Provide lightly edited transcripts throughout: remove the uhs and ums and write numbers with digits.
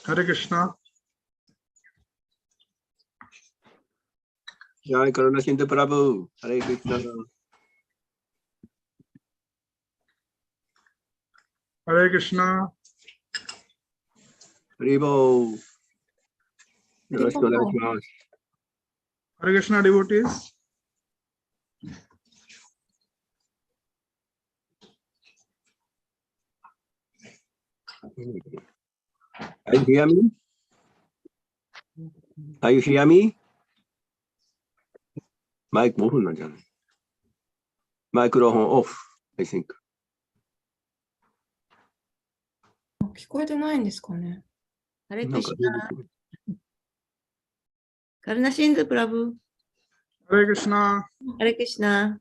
Hare Krishna. HG Karunasindhu Prabhuji. Hare Krishna. Hare Krishna. Haribo. Hare Krishna devotees. Are you hear me? Are you hear me? Mic microphone off, I think. 聞こえてないんですかね。ハレクシナ。カルナシンドゥプラブ。Hare Krishna. ハレクシナ。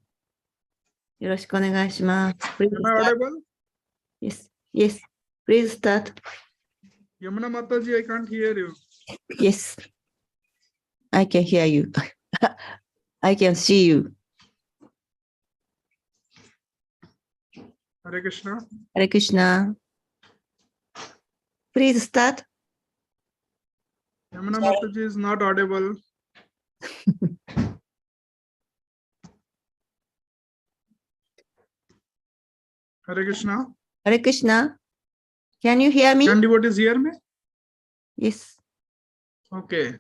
よろしくお願いします。Please Am I start. audible? Yes, yes. Please start. Yamuna Mataji, I can't hear you. Yes. I can hear you. I can see you. Hare Krishna. Hare Krishna. Please start. Yamuna Mataji is not audible. Hare Krishna. Hare Krishna. Can you hear me? Can devotees hear me? Yes. Okay.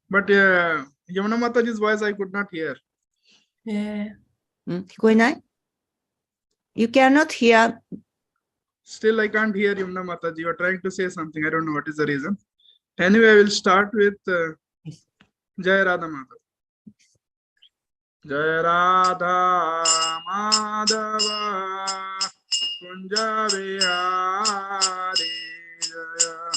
But Yamuna Mataji's voice I could not hear. 聞こえない ?You cannot hear. Still, I can't hear Yamuna Mataji. You are trying to say something. I don't know what is the reason. Anyway, I will start with Jai Radha Madhava. Jai Radha Madhava Kunja Vihari Jaya.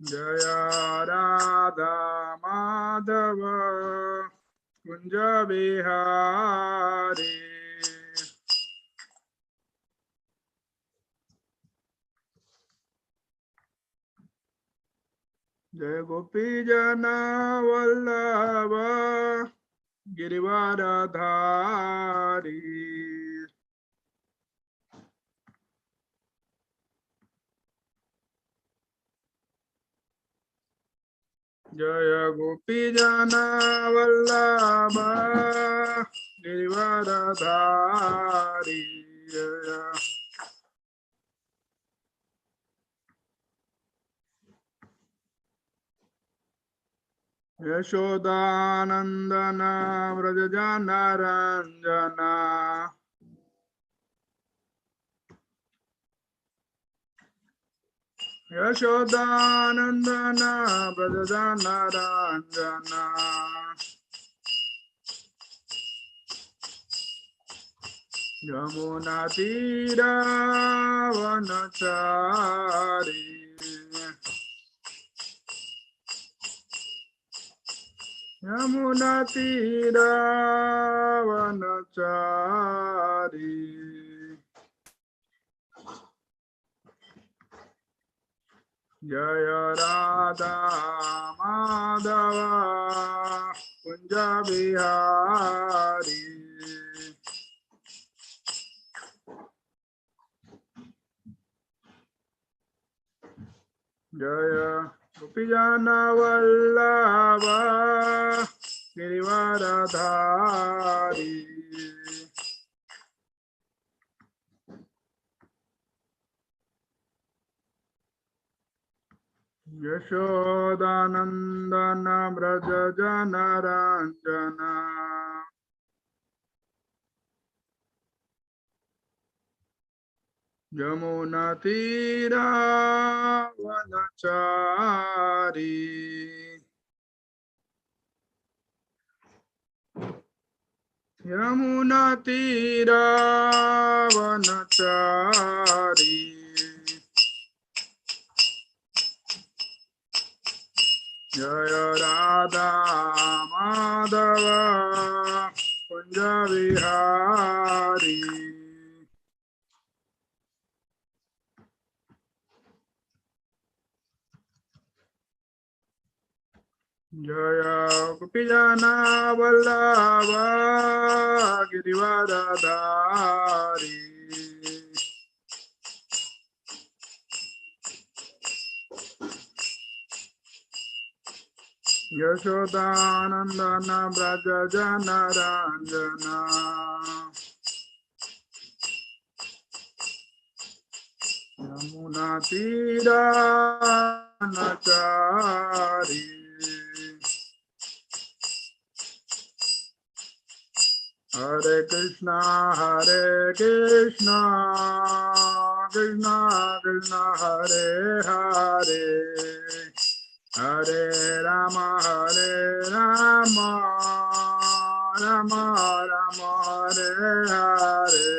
Jaya Radha Madhava Kunja Vihari. Jai Gopi Jana Vallabha Girivaradhari. Jaya Gopi Jana Vallabha Girivaradhari. Jaya Yashodanandana Vrajajana Ranjana. Yashodanandana Vrajajana Ranjana. Yamuna Tira Vanachari. Yamuna Tira Vanachari. Jaya Radha Madhava Kunja Vihari. Jaya Gopijana Vallabha Girivaradhari. Yashodanandana Vrajajana Ranjana. Yamuna Tira Vanachari. Yamuna Tira Vanachari. Jaya Radha Madhava Kunja Vihari. Jaya Gopijana Vallabha Girivardhari Yashodanandana Braja Jana Ranjana Yamuna Tira Nachari Hare Krishna Krishna Krishna Hare Hare Hare Rama Rama Rama Hare Hare Hare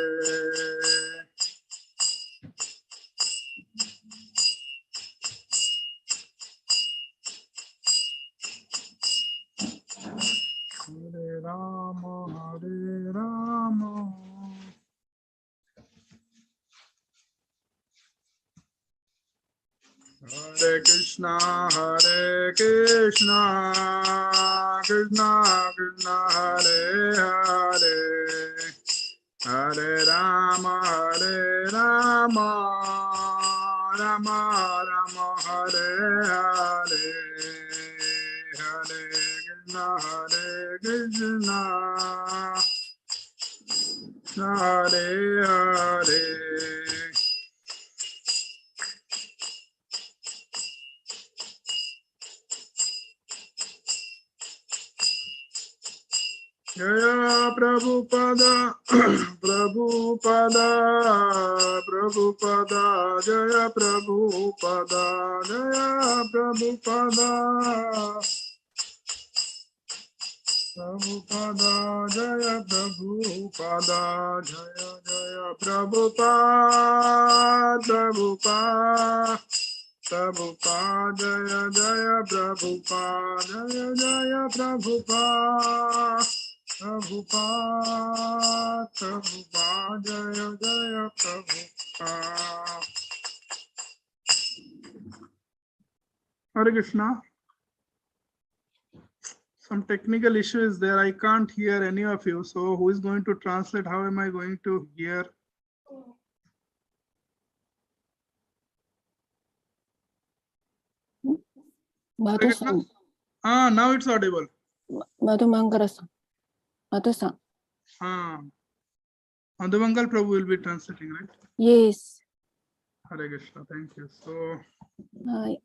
Rama Hare Krishna Krishna Krishna Hare Hare Hare Rama Rama Rama Hare Hare Hare Krishna Hare Hare Jaya Prabhupada Prabhupada Prabhupada Jaya Prabhupada Jaya Prabhupada Prabhupada Jaya Prabhupada Jaya Jaya Prabhupada Prabhupada Prabhupada Jaya Jaya Prabhupada Jaya Jaya Prabhupada Prabhupada Prabhupada Jaya Jaya Prabhupada Hare Krishna. Some technical issue is there. I can't hear any of you. So who is going to translate? How am I going to hear? Madhu san, Now it's audible. Madhu Mangala san, Madhu san. Madhumangal Prabhu will be translating, right? Yes. Hare Krishna. Thank you. So, Hi.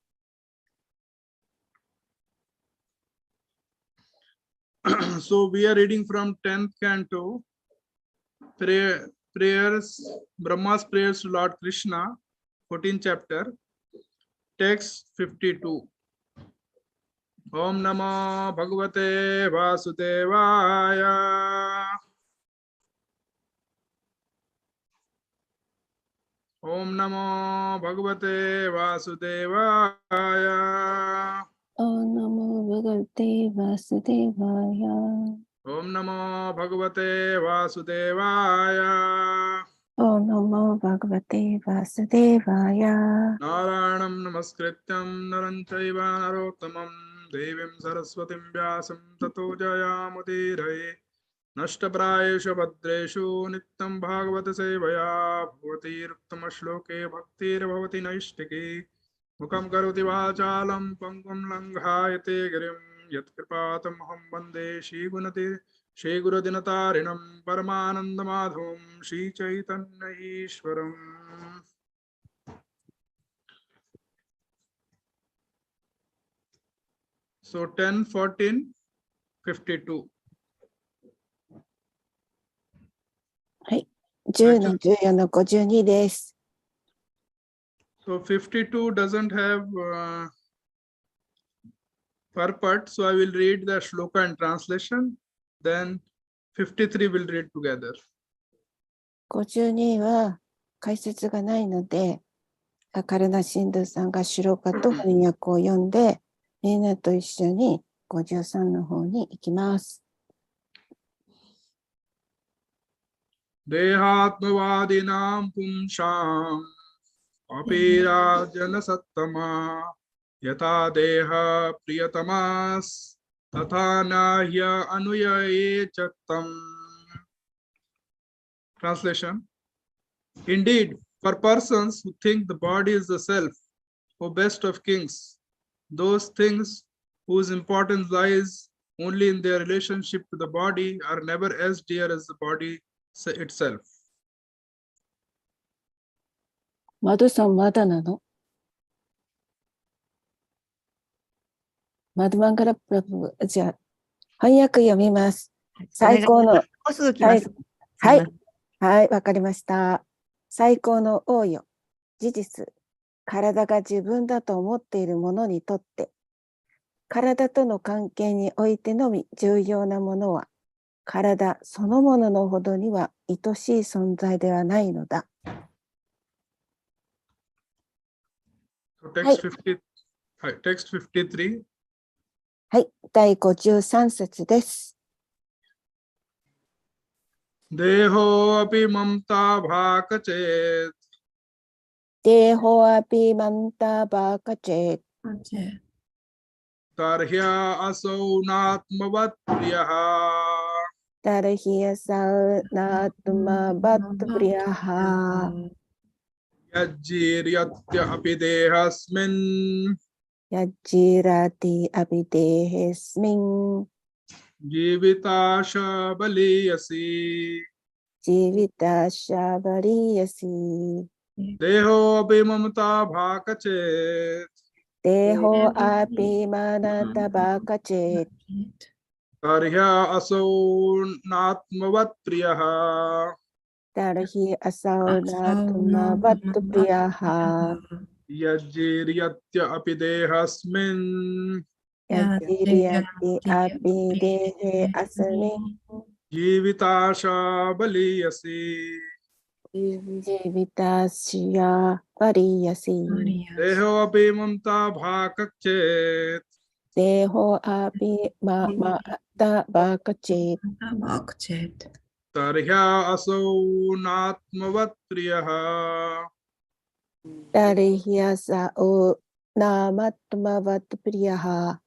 so we are reading from 10th canto, prayers, Brahma's prayers to Lord Krishna, 14th chapter, text 52. Om Namo Bhagavate Vasudevaya. Om Namo Bhagavate Vasudevaya. Om Namo Bhagavate Vasudevaya. Om Namo Bhagavate Vasudevaya. Om Namo Bhagavate Vasudevaya. Narayanam Namaskrityam Naram Chaiva Narottamam Devim Saraswatim Vyasam Tato Jayamudiraye Nashtaprayeshu Bhadreshu Nityam Bhagavata Sevaya Bhavati Uttama Shloke Bhaktir Bhavati Naishtiki Mukam Karoti Vachalam Pangum Langhayate Girim Yat Kripatam Aham Vande Shri Guru Dinatarinam Paramananda Madhavam Shri Chaitanya Ishwaram. So 10, 14, 52. はい。10の14の52です。 So 52 doesn't have purport, so I will read the shloka and translation. Then 53 will read together. 52は解説がないので、カルナシンドゥさんがシロカと翻訳を読んで、みんなと一緒に53の方に行きます。Dehatmavadinam pumsham apirajana sattama yata deha priyatamas Tatha nahya anuyaye chattam. Translation. Indeed, for persons who think the body is the self, O best of kings, those things whose importance lies only in their relationship to the body are never as dear as the body itself. マドさんまだなの？マドマンガラプラブ、じゃあ、翻訳読みます。最高の、もうすぐ来ます。はいすいません。はい、わかりました。最高の王よ。事実、体が自分だと思っているものにとって、体との関係においてのみ重要なものは、体そのもののほどには愛しい存在ではないのだ。So text 50, text 53. はい、第53節です。Deho api mamta bhakachet. デーホアピマンタバーカチェ Tarhya asau natmavat priyaha. ダルヒアサウナートマバットプリアハ Yajjiryatya api dehasmin. ヤジラティアビデヘスミン Jivitasha baliyasi. ジビタシャバリヤシ Deho api mamta bhakachet. デホアピマナタバカチェ Tarhya asau natmavat priyaha. ダルヒアサウナートマバットプリアハ Yajjiryatya api dehasmin. ヤジリアティアビデヘアスミン Jivitasha baliyasi. ジビタシャバリヤシ Deho api mamta bhakachet. デホアピマタバカチェ Tarhya asau natmavat priyaha. ダルヒアサウナマトマバットプリアハ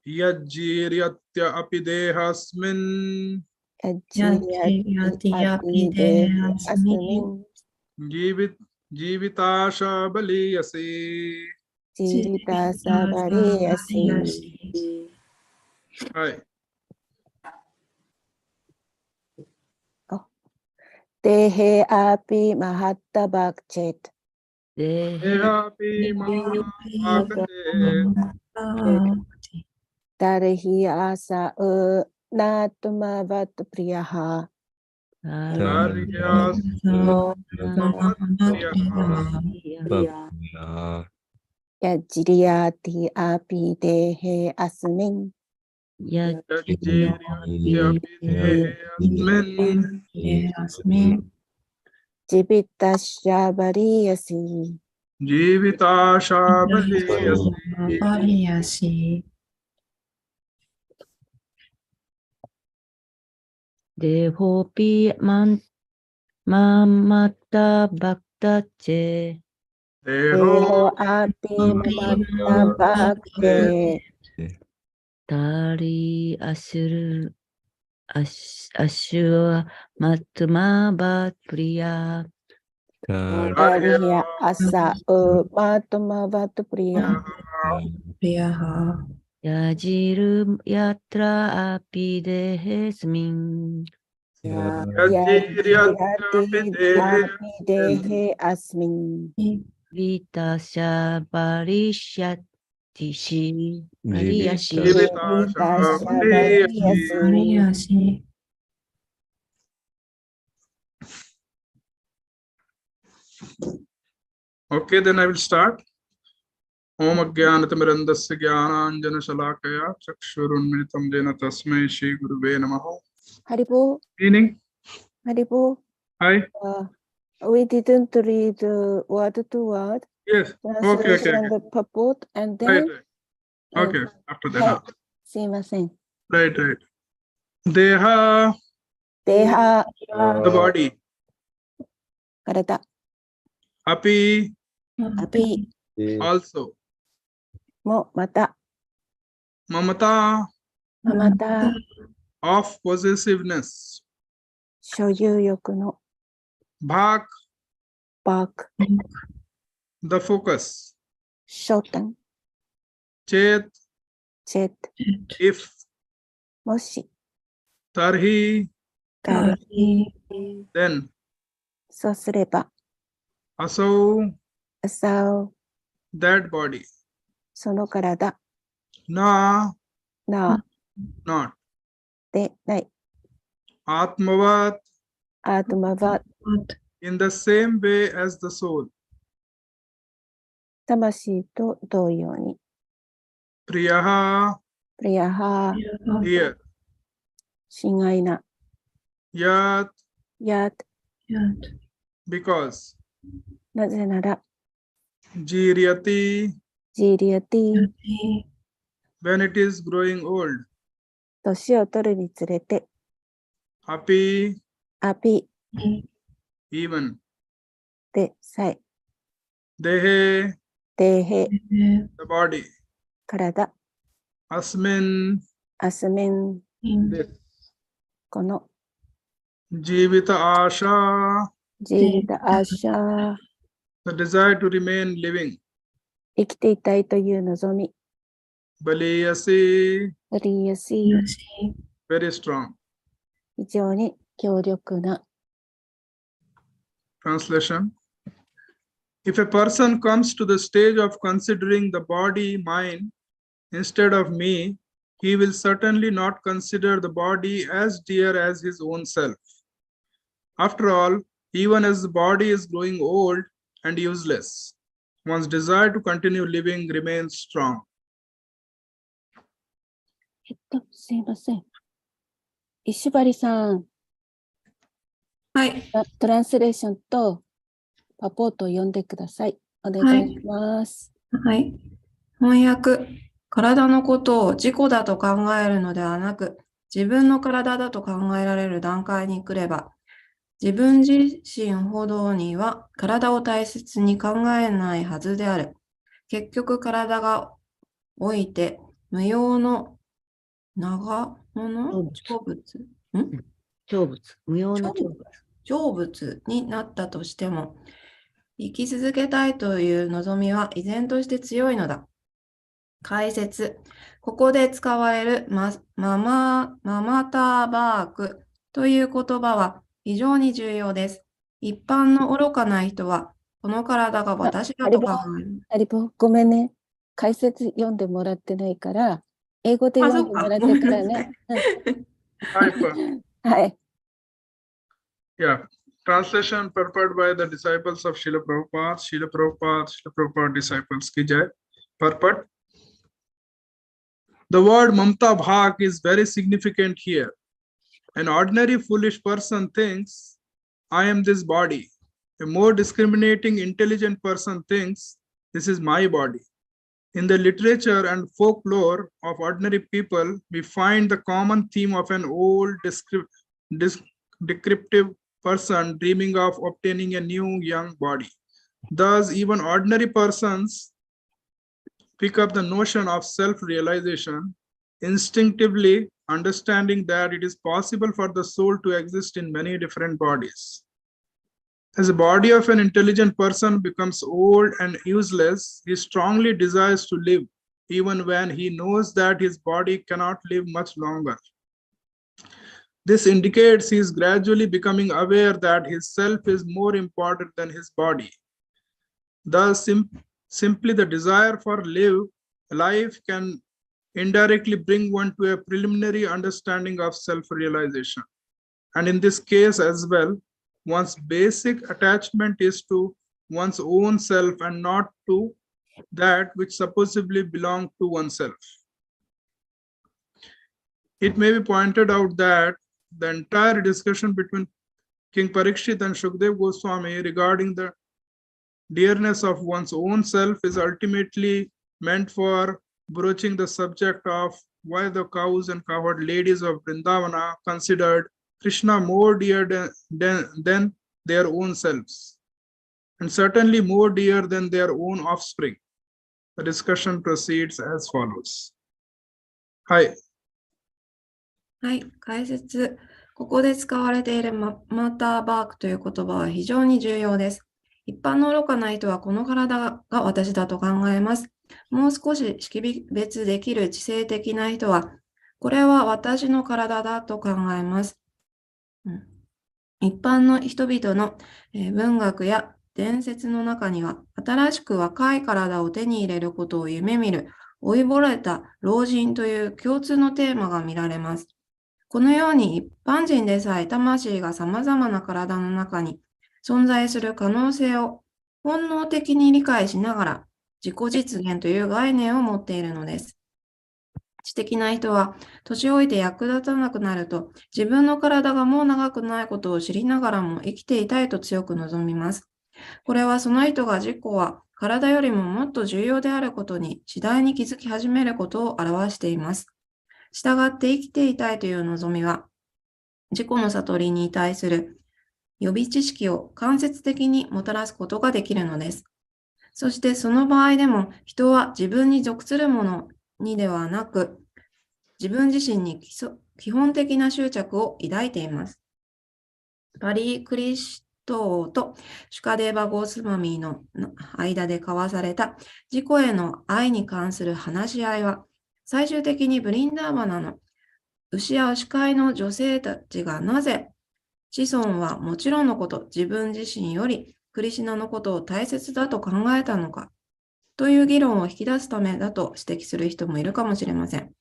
Yajjiryatya api dehasmin. ヤジリアティアビデヘアスミン Jivitasha baliyasi. ジビタサバリヤシ はい。デヘアピマハッタバクチェット Deha api mamta bhakachet. ダルヒアサウナトマバットプリアハ Tarhya asau natmavat priyaha. ヤジリアティアピデヘアスミン Yajjiryatya api dehasmin. ジビタシャバリヤシ Jivitasha baliyasi. デホピマンマタバクタチェ デ Deho ホアピマタバクテ タリアシュルアシュアマトマバプリアダリヒアアサウマトマバトプリア ヤジルヤトラアピデヘスミン ヤジリアティアピデヘアスミン ビタシャバリシャティシバリヤシ ジビタシャバリヤシ Okay, then I will start. Om Ajnanatamrandasya Jnananjana Shalakaya Chakshurunmilitam Jena Tasmai Shri Guruve Namaha. ハリボー Meaning, ハリボー hi, We didn't read word to word yes, okay, translation okay, and the purport and right, then right, okay, after that, はいすいません right, right. Deha, デハ the body, 体 api, アピ also, もまた mamata, また of possessiveness, 所有欲の bhak, バーク、 the focus, 焦点、 chet, チェット、 if, もし、 tarhi, 誰、 then, そうすれば、 asau, 朝を、 that body, その体、 na, な、 not, でない、 atmavat, アートマバ、 in the same way as the soul, 魂と同様に、 priyaha, プリヤハー、 dear, 親愛な、 yat, や、 because, なぜなら、 jiryati, ジーリアティ、 when it is growing old, 年を取るにつれて、 api, アピ even, でさえ、 dehe, デーヘ、 the body, 体、 asmin, アスメン、 this, この、 jivita asha, ジーリタアーシャー、 the desire to remain living, 生きていたいという望み、 baliyasi, リーヤシー、 very strong. 非常に強力な、 Translation. If a person comes to the stage of considering the body mine instead of me, he will certainly not consider the body as dear as his own self. After all, even as the body is growing old and useless, one's desire to continue living remains strong. すいません。石張さん、はい。トランスレーションとパポートを読んでください。お願いします。はい。翻訳。体のことを自己だと考えるのではなく、自分の体だと考えられる段階に来れば、自分自身ほどには体を大切に考えないはずである。結局体が老いて無用の長物成仏成仏成仏、無用の成仏。成仏になったとしても、生き続けたいという望みは依然として強いのだ。解説。ここで使われるママターバークという言葉は非常に重要です。一般の愚かな人は、この体が私だと考える。アリボ、ごめんね。解説読んでもらってないから、英語で読んでもらってからね。はい。 Yeah. Translation prepared by the disciples of Srila Prabhupada disciples ki jai. Purport. The word Mamta Bhak is very significant here. An ordinary foolish person thinks, I am this body. A more discriminating, intelligent person thinks, this is my body. In the literature and folklore of ordinary people, we find the common theme of an old, descriptive person dreaming of obtaining a new, young body. Thus, even ordinary persons pick up the notion of self-realization, instinctively understanding that it is possible for the soul to exist in many different bodies. As the body of an intelligent person becomes old and useless, he strongly desires to live, even when he knows that his body cannot live much longer. This indicates he is gradually becoming aware that his self is more important than his body. Thus, simply the desire for life can indirectly bring one to a preliminary understanding of self-realization. And in this case as well, one's basic attachment is to one's own self and not to that which supposedly belongs to oneself. It may be pointed out that the entire discussion between King Parikshit and Shukdev Goswami regarding the dearness of one's own self is ultimately meant for broaching the subject of why the cows and cowherd ladies of Vrindavana considered Krishna more dear than their own selves, and certainly more dear than their own offspring. The discussion proceeds as follows. Hi. はい、解説。ここで使われているマターバークという言葉は非常に重要です。一般の愚かな人はこの体が私だと考えます。もう少し識別できる知性的な人は、これは私の体だと考えます。一般の人々の文学や伝説の中には、新しく若い体を手に入れることを夢見る老いぼれた老人という共通のテーマが見られます。このように一般人でさえ魂が様々な体の中に存在する可能性を本能的に理解しながら自己実現という概念を持っているのです。知的な人は年老いて役立たなくなると自分の体がもう長くないことを知りながらも生きていたいと強く望みます。これはその人が自己は体よりももっと重要であることに次第に気づき始めることを表しています。したがって生きていたいという望みは、自己の悟りに対する予備知識を間接的にもたらすことができるのです。そしてその場合でも、人は自分に属するものにではなく、自分自身に基本的な執着を抱いています。パリ・クリストーとシュカデーバ・ゴースマミーの間で交わされた自己への愛に関する話し合いは、最終的にブリンダーバナの牛や牛飼いの女性たちがなぜ子孫はもちろんのこと自分自身よりクリシュナのことを大切だと考えたのかという議論を引き出すためだと指摘する人もいるかもしれません。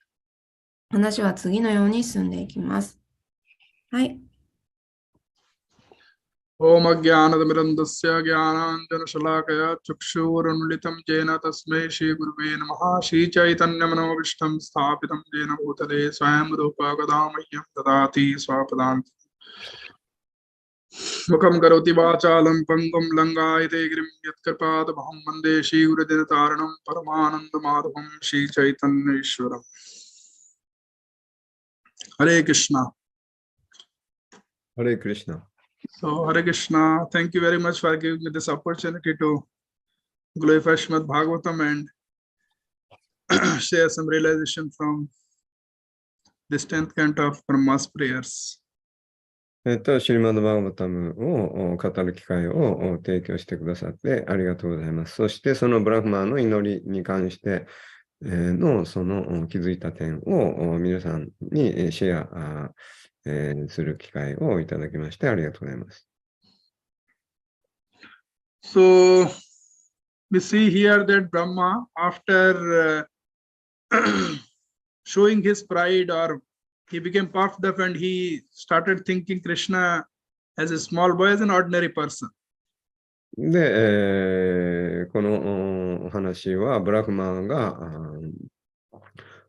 話は次のように進んでいきます。はい。ओम अज्ञानतिमिरन्दस्य ज्ञानाञ्जनशलाकया चक्षुरुन्मिलितं येन तस्मै श्रीगुरुवे नमः। श्रीचैतन्यमनोभीष्टं स्थापितं येन भूतले स्वयं रूपा कदा मह्यं ददाति स्वपदान्ति। मुखं करोति वाचालं पङ्गुं लङ्घयते गिरिं यत्कृपातमहं वन्दे श्रीगुरुदिनतारणं परमानन्दमाधवं श्रीचैतन्येश्वरम्। हरे Krishna. Hare Krishna. So, Hare Krishna, thank you very much for giving me this opportunity to glorify Srimad Bhagavatam and share some realization from this 10th canto of Brahma's prayers. シリマド・バーガバタムを語る機会を提供してくださってありがとうございます。そしてそのブラフマーの祈りに関してのその気づいた点を皆さんにシェアする機会をいただきましてありがとうございます。So, we see here that Brahma, after showing his pride, or he became puffed up and he started thinking Krishna as a small boy, as an ordinary person. で、この話はブラフマーが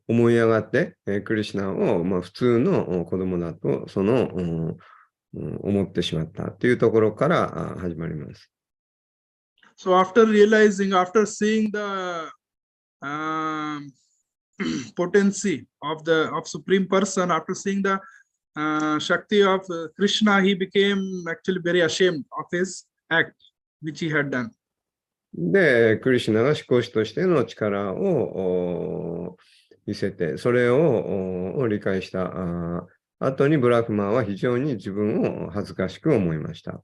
思い上がって、クリシュナを、普通の子供だと思ってしまったというところから始まります。So after realizing, after seeing the potency of Supreme Person, after seeing the Shakti of Krishna, he became actually very ashamed of his act which he had done. で、クリシュナが思考主としての力を見せて、それを理解した後にブラフマーは非常に自分を恥ずかしく思いました。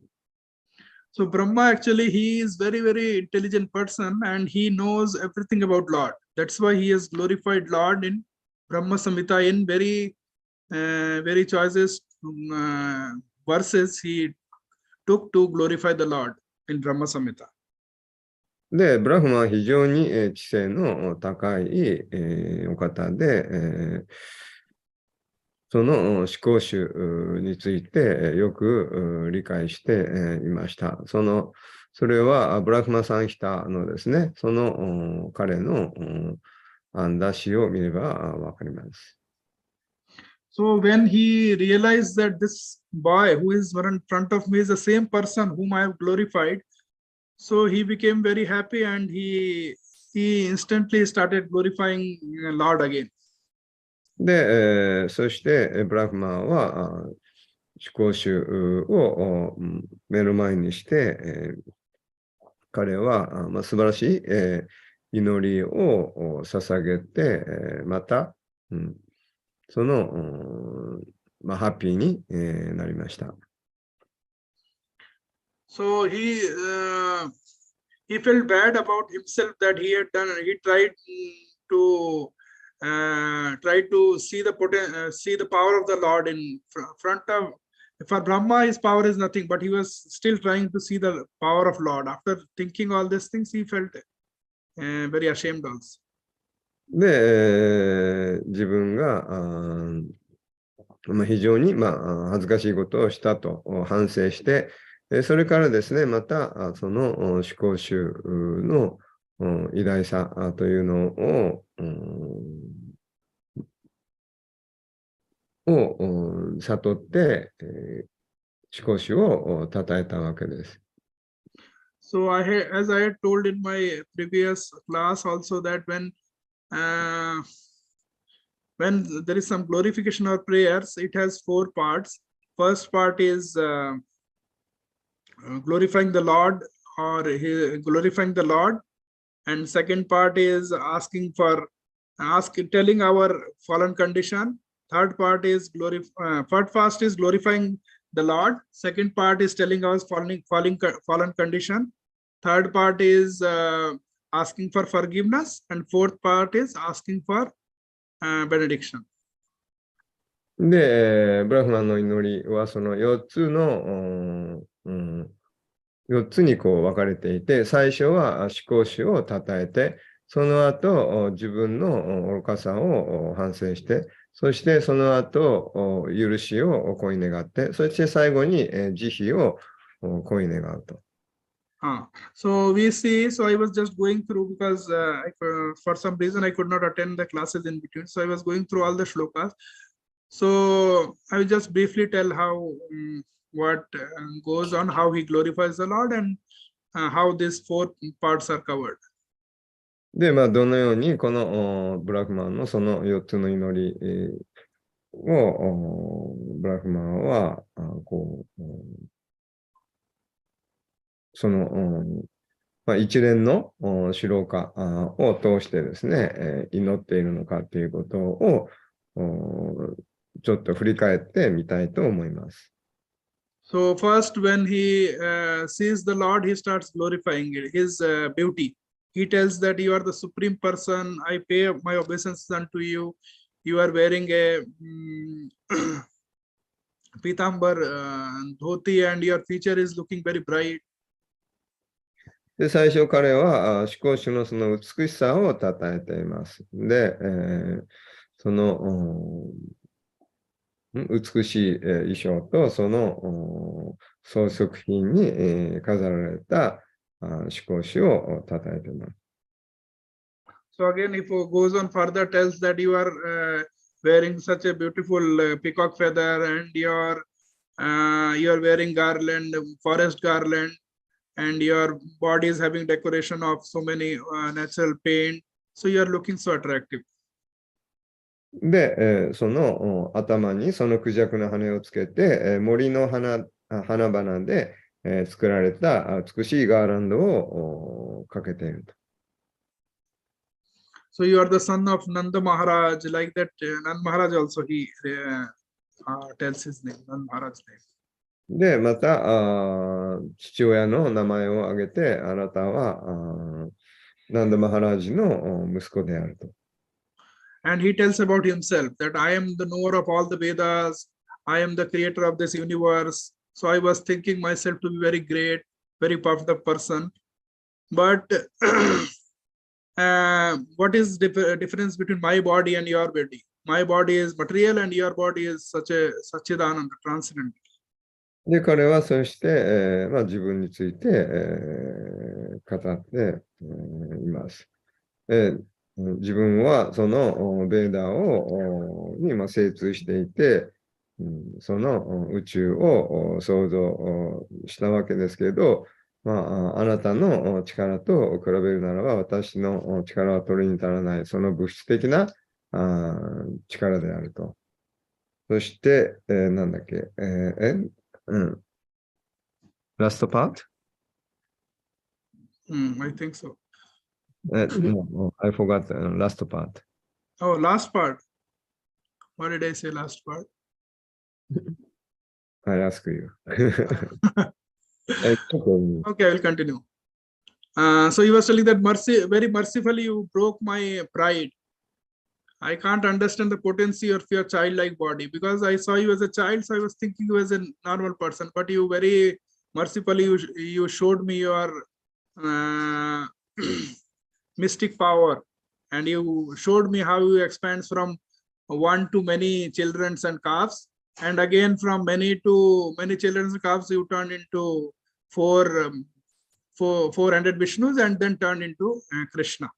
So Brahma actually, he is very, very intelligent person and he knows everything about Lord. That's why he has glorified Lord in Brahma Samhita in very, very choicest verses he took to glorify the Lord in Brahma Samhita. で、ブラフマは非常に知性の高いお方で、その思考集についてよく理解していました。それはブラフマサンヒタのですね、その彼の案出しを見ればわかります。So when he realized that this boy who is in front of me is the same person whom I have glorified, so he became very happy and he instantly started glorifying Lord again. で、そしてブラフマーは思考集を目の前にして、彼は素晴らしい祈りを捧げて、また、そのハッピーに、なりました。So he felt bad about himself that he had done. He tried to see the power of the Lord in front of. For Brahma, his power is nothing, but he was still trying to see the power of Lord. After thinking all these things, he felt very ashamed also. で、自分が非常に、恥ずかしいことをしたと反省して、それからですね、またその思考集の偉大さというのを悟って、思考集を称えたわけです。So as I had told in my previous class also that when there is some glorification or prayers, it has 4 parts. First part is glorifying the Lord or glorifying the Lord, and second part is telling our fallen condition. Third part is glorifying the Lord. Second part is telling us fallen condition. Third part is asking for forgiveness, and fourth part is asking for benediction. で、ブラフマンの祈りはその4つの、4つにこう分かれていて、最初は思考主を称えて、その後自分の愚かさを反省して、そしてその後許しを恋願って、そして最後に慈悲を恋願うと。So we see, so I was just going through because for some reason I could not attend the classes in between. So I was going through all the shlokas. So I will just briefly tell how what goes on, how he glorifies the Lord, and how these 4 parts are covered. で、どのようにこのブラフマンのその4つの祈りをブラフマンはこうその一連のシローカを通してですね、祈っているのかということをちょっと振り返ってみたいと思います。So first, when he sees the Lord, he starts glorifying his beauty. He tells that you are the supreme person. I pay my obeisances unto you. You are wearing a pitambar dhoti, and your future is looking very bright. で、最初彼は思考主のその美しさを称えています。で、その美しい衣装とその装飾品に飾られた思考主を称えています。So again, if it goes on further, tells that you are wearing such a beautiful peacock feather, and you are wearing garland, forest garland, and your body is having decoration of so many natural paint. So you are looking so attractive. で、その頭にそのクジャクの羽をつけて、森の花々で作られた美しいガーランドをかけていると。So you are the son of Nanda Maharaj, like that. Nanda Maharaj also he tells his name, Nanda Maharaj's name. で、また父親の名前を挙げて、あなたはナンダ・マハラージの息子であると。And he tells about himself that I am the knower of all the Vedas. I am the creator of this universe. So I was thinking myself to be very great, very puffed up person. But what is the difference between my body and your body? My body is material and your body is such a Sachidananda, transcendental. で、彼はそして、自分について、語って、います。自分はそのベーダに精通していて、その宇宙を創造したわけですけど、あなたの力と比べるならば、私の力は取りに足らない、その物質的な力であると。そして、なんだっけ、last part? I think so. No, I forgot the last part. Oh, last part. What did I say last part? I ask you. Okay. Okay, I will continue. So he was telling that very mercifully you broke my pride. I can't understand the potency of your childlike body because I saw you as a child, so I was thinking you as a normal person. But you very mercifully you showed me your mystic power, and you showed me how you expands from one to many children and calves, and again from many to many children and calves you turned into 400 Vishnus and then turned into Krishna.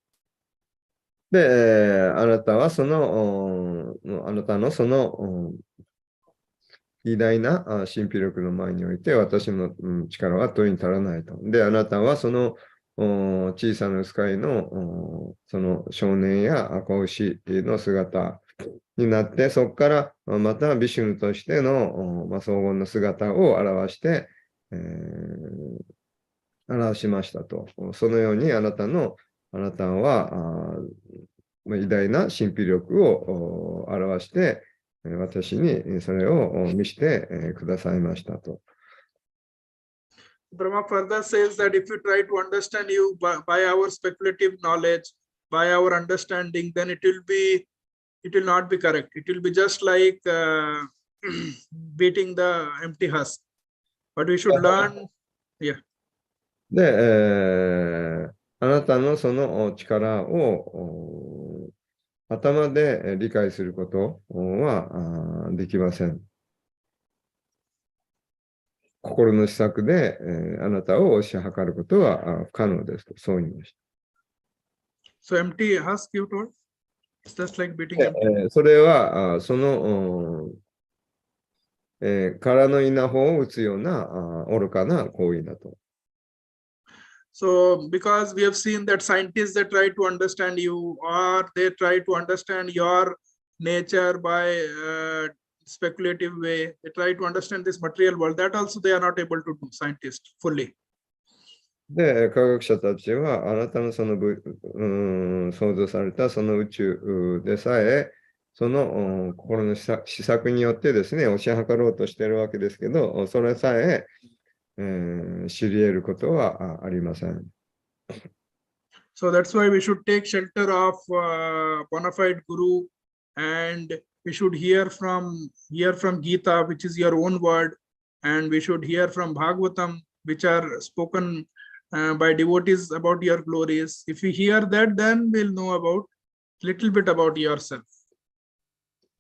で、あなたはあなたの偉大な神秘力の前において私の力は問いに足らないと。で、あなたは小さなus飼いのその少年や子牛の姿になって、そこからまたビシュヌとしての荘厳の姿を表して、表しましたと。そのようにあなたは偉大な神秘力を表して、私にそれを見せてくださいましたと。Brahma further says that if you try to understand you by our speculative knowledge, by our understanding, then it will not be correct. It will be just like beating the empty husk. But we should learn. Yeah. で、あなたのその力を頭で理解することはできません。心の施策であなたを推し量ることは不可能ですと、そう言いました。So empty husk you told? It's just like beating empty. それは空の稲穂を打つような愚かな行為だと。So because we have seen that scientists that try to understand you, or they try to understand your nature by speculative way, they try to understand this material world, that also they are not able to do, scientists fully. で、科学者たちはあなたの創造されたその宇宙でさえ、その心の施策によってですね、推し量ろうとしているわけですけど、それさえ知り得ることはありません。So that's why we should take shelter of bona fide Guru, and we should hear from Gita, which is your own word, and we should hear from Bhagavatam, which are spoken by devotees about your glories. If we hear that, then we'll know about little bit about yourself.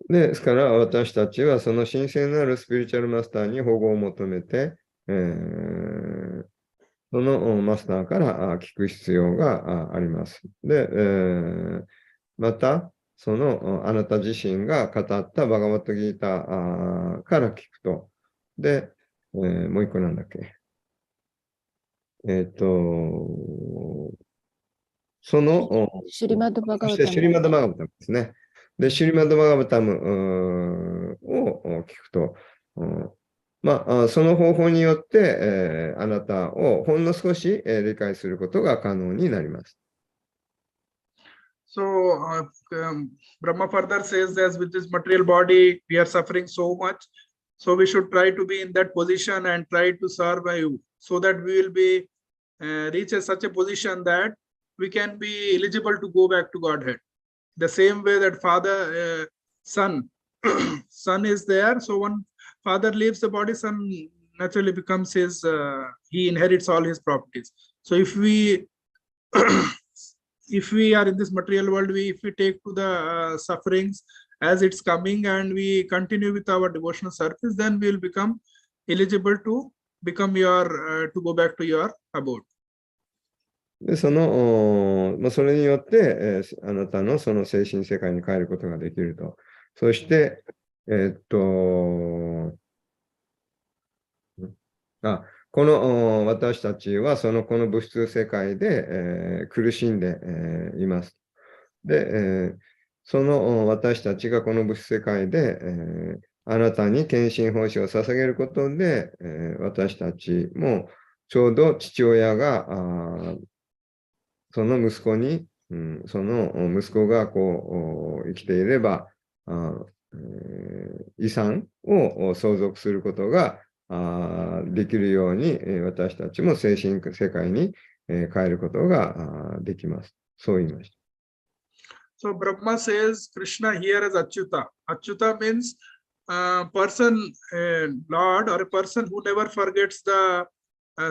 ですから私たちはその神聖なるスピリチュアルマスターに保護を求めて、そのマスターから聞く必要があります。で、また、あなた自身が語ったバガバットギーターから聞くと。で、もう一個なんだっけ。シュリマッドバガバタム。そしてシュリマッドバガバタムですね。で、シュリマッドバガバタムを聞くと、その方法によって、あなたをほんの少し、理解することが可能になります。So Brahma further says that with this material body, we are suffering so much. So we should try to be in that position and try to serve you, so that we will be reach such a position that we can be eligible to go back to Godhead. The same way that father, son, son is there. So when father leaves the body, son naturally becomes his, he inherits all his properties. So if we if we are in this material world, if we take to the sufferings as it's coming and we continue with our devotional service, then we will become eligible to become your to go back to your abode. で、それによって、あなたのその精神世界に帰ることができると。そして、私たちはこの物質世界で、苦しんで、います。で、私たちがこの物質世界で、あなたに献身奉仕を捧げることで、私たちもちょうど父親がその息子に、その息子が生きていれば遺産を相続することができるように、私たちも精神世界に変えることができます。そう言いました。So Brahma says Krishna here as Achyuta. Achyuta means person, Lord, or a person who never forgets the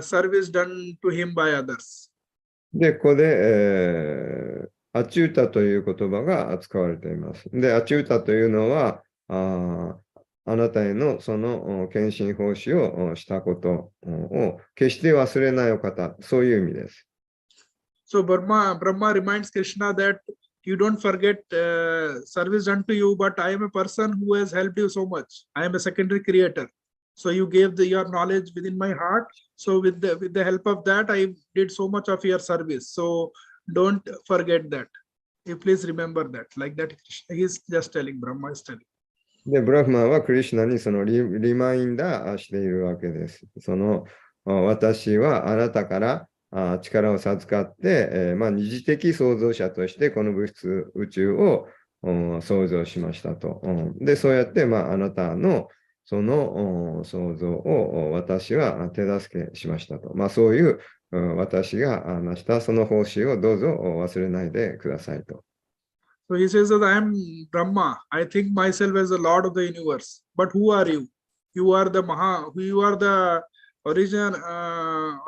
service done to him by others. で、ここで、アチュータという言葉が使われています。で、アチュータというのは、あなたへのその献身奉仕をしたことを決して忘れないお方、そういう意味です。So Brahma reminds Krishna that you don't forget service done to you, but I am a person who has helped you so much. I am a secondary creator. So you gave your knowledge within my heart. So with the help of that, I did so much of your service. So don't forget that. You please remember that. Like that, he is just telling, Brahma is telling. で、ブラフマンはクリシュナにそのリマインダーしているわけです。その私はあなたから力を授かって、二次的創造者としてこの物質宇宙を創造しましたと。で、そうやって、あなたのその創造を私は手助けしましたと。そういう私が成したその報酬をどうぞ忘れないでくださいと。So he says that I am Brahma. I think myself as the Lord of the universe. But who are you? You are the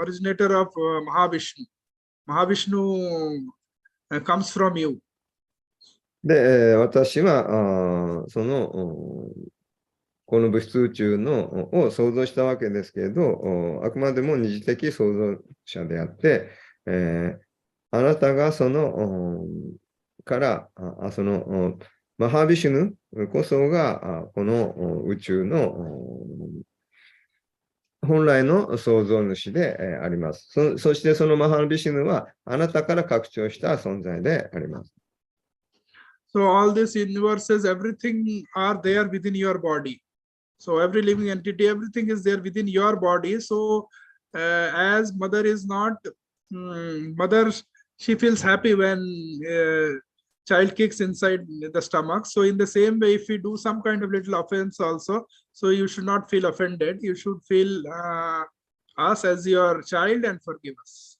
originator of Mahavishnu. Mahavishnu comes from you. で、私はそのこの物質宇宙を創造したわけですけれど、あくまでも二次的創造者であって、あなたがそのからそのマハビシュヌこそがこの宇宙の本来の創造主であります。そしてそのマハビシュヌはあなたから拡張した存在であります。So all these universes, everything are there within your body. So every living entity, everything is there within your body. So as mother is not, mother, she feels happy when child kicks inside the stomach. So in the same way, if we do some kind of little offense also, so you should not feel offended. You should feel us as your child and forgive us.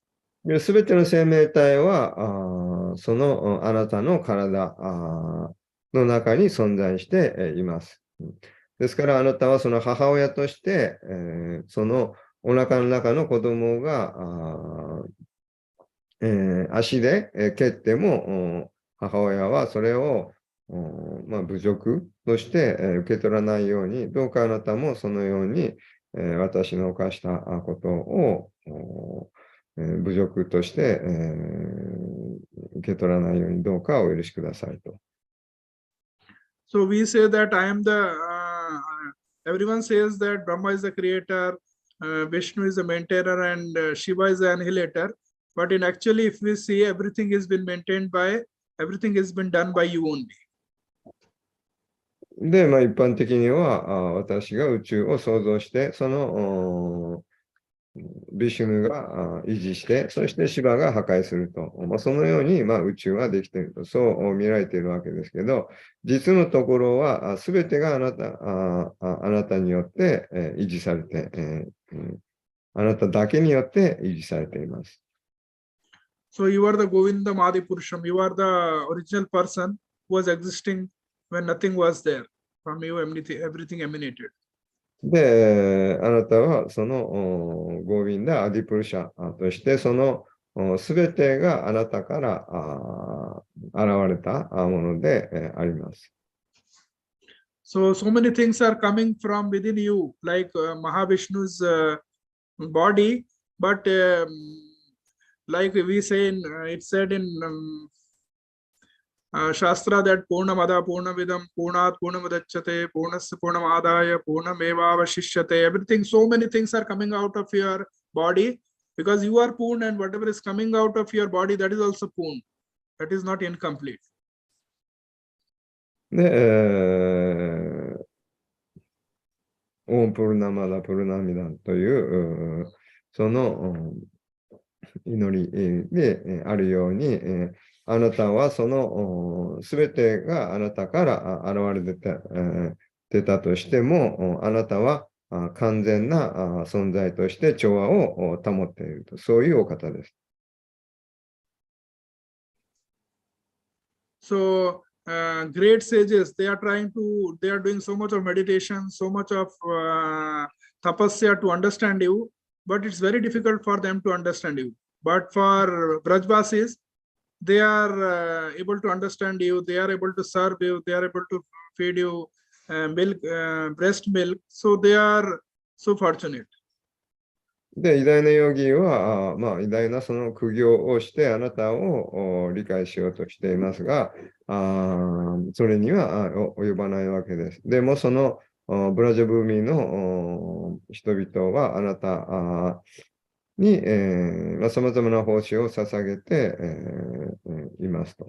すべての生命体はそのあなたの体の中に存在しています。ですからあなたはその母親として、そのお腹の中の子供が足で蹴っても母親はそれを侮辱として受け取らないように、どうかあなたもそのように私の犯したことを侮辱として、受け取らないようにどうかお許しくださいと。So we say that I am the, everyone says that Brahma is the creator, Vishnu is the maintainer, and Shiva is the annihilator. But in actually, if we see, everything has been maintained by, everything has been done by you only. で、一般的には私が宇宙を創造して、そのビシュヌが維持して、そしてシバが破壊すると。そのように宇宙はできていると、そう見られているわけですけど、実のところはすべてがあなたによって維持されて、あなただけによって維持されています。So you are the Govinda Madi Purusham. You are the original person who was existing when nothing was there. From you, everything emanated. で、あなたはそのゴービンダ・アディプルシャとして、そのすべてがあなたから現れたものであります。So many things are coming from within you, like Mahavishnu's body, but like we say, it's said in Shastra that Purnamada Purnavidam Purnat Purnamadachyate Purnasya Purnamadaya Purnamevavashishyate. Everything, so many things are coming out of your body because you are Purna, and whatever is coming out of your body, that is also Purna. That is not incomplete. で、オンプルナマダプルナミダという、その祈りであるように、あなたはそのすべてがあなたから現れてたとしても、あなたは完全な存在として調和を保っていると、そういうお方です。So great sages, they are doing so much of meditation, so much of tapasya to understand you, but it's very difficult for them to understand you. But for Brajvasis, they are able to understand you, they are able to serve you, they are able to feed you milk, breast milk. So they are so fortunate. で、偉大なヨギは、偉大なその苦行をしてあなたを理解しようとしていますが、それには及ばないわけです。でも、そのブラジャブーミの人々はあなたにさまざまな奉仕を捧げていますと。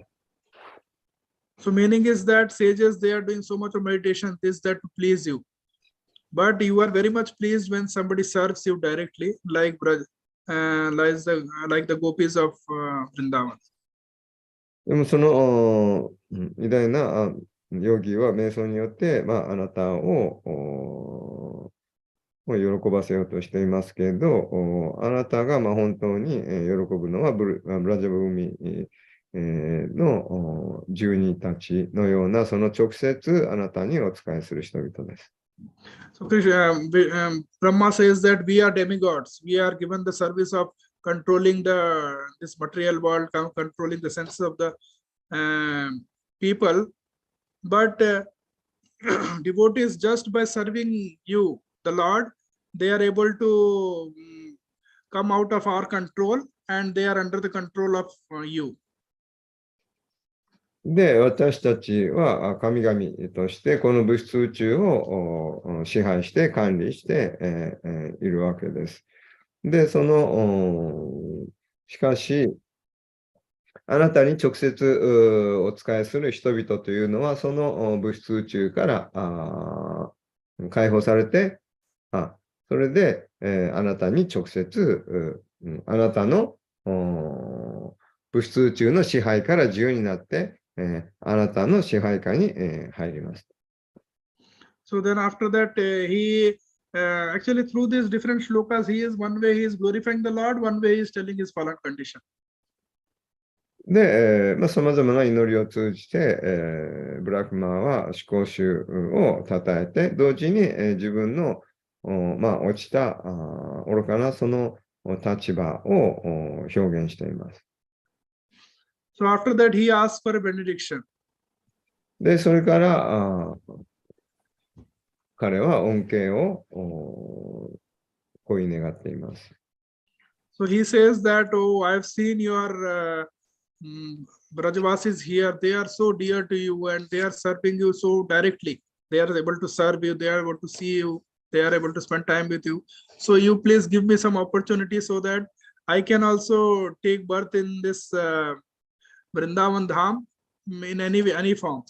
So meaning is that sages, they are doing so much of meditation, this, that to please you. But you are very much pleased when somebody serves you directly, like the gopis of Vrindavan. でもその偉大なヨギは瞑想によって、あなたを喜ばせようとしていますけど、あなたが本当に喜ぶのはブラジャブ海の住人たちのような、その直接あなたにお仕えする人々です。So Brahma says that we are demigods. We are given the service of controlling this material world, controlling the senses of the people. But devotees, just by serving you, the Lord, they are able to come out of our control and they are under the control of you. で、私たちは神々としてこの物質宇宙を支配して管理しているわけです。で、しかし、あなたに直接お仕えする人々というのは、その物質宇宙から解放されて、それであなたに直接、あなたの物質宇宙の支配から自由になって、あなたの支配下に入ります。So then after that, he actually through these different shlokas, he is one way he is glorifying the Lord, one way he is telling his fallen condition. で、さまざまな祈りを通じて、ブラフマーは思考集を称えて、同時に、自分の、落ちた愚かなその立場を表現しています。So after that, he asks for a benediction. で、それから彼は恩恵を恋願っています。So he says that, oh, I have seen your Brajavasis here, they are so dear to you and they are serving you so directly. They are able to serve you, they are able to see you, they are able to spend time with you. So you please give me some opportunity so that I can also take birth in this Vrindavan Dham in any form.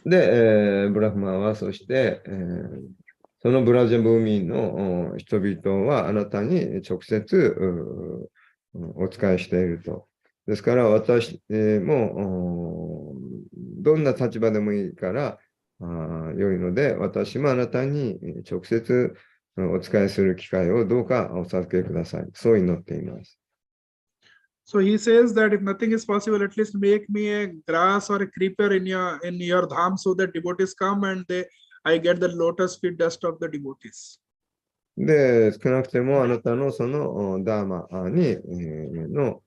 で、ブラフマーはそして、そのブラジャブーミンの人々はあなたに直接お仕えしていると。ですから私もどんな立場でもいいから良いので、私もあなたに直接お仕えする機会をどうかお授けください。そう祈っています。So he says that if nothing is possible, at least make me a grass or a creeper in your dham so that devotees come and I get the lotus feet dust of the devotees. で、少なくてもあなたのそのダーマにの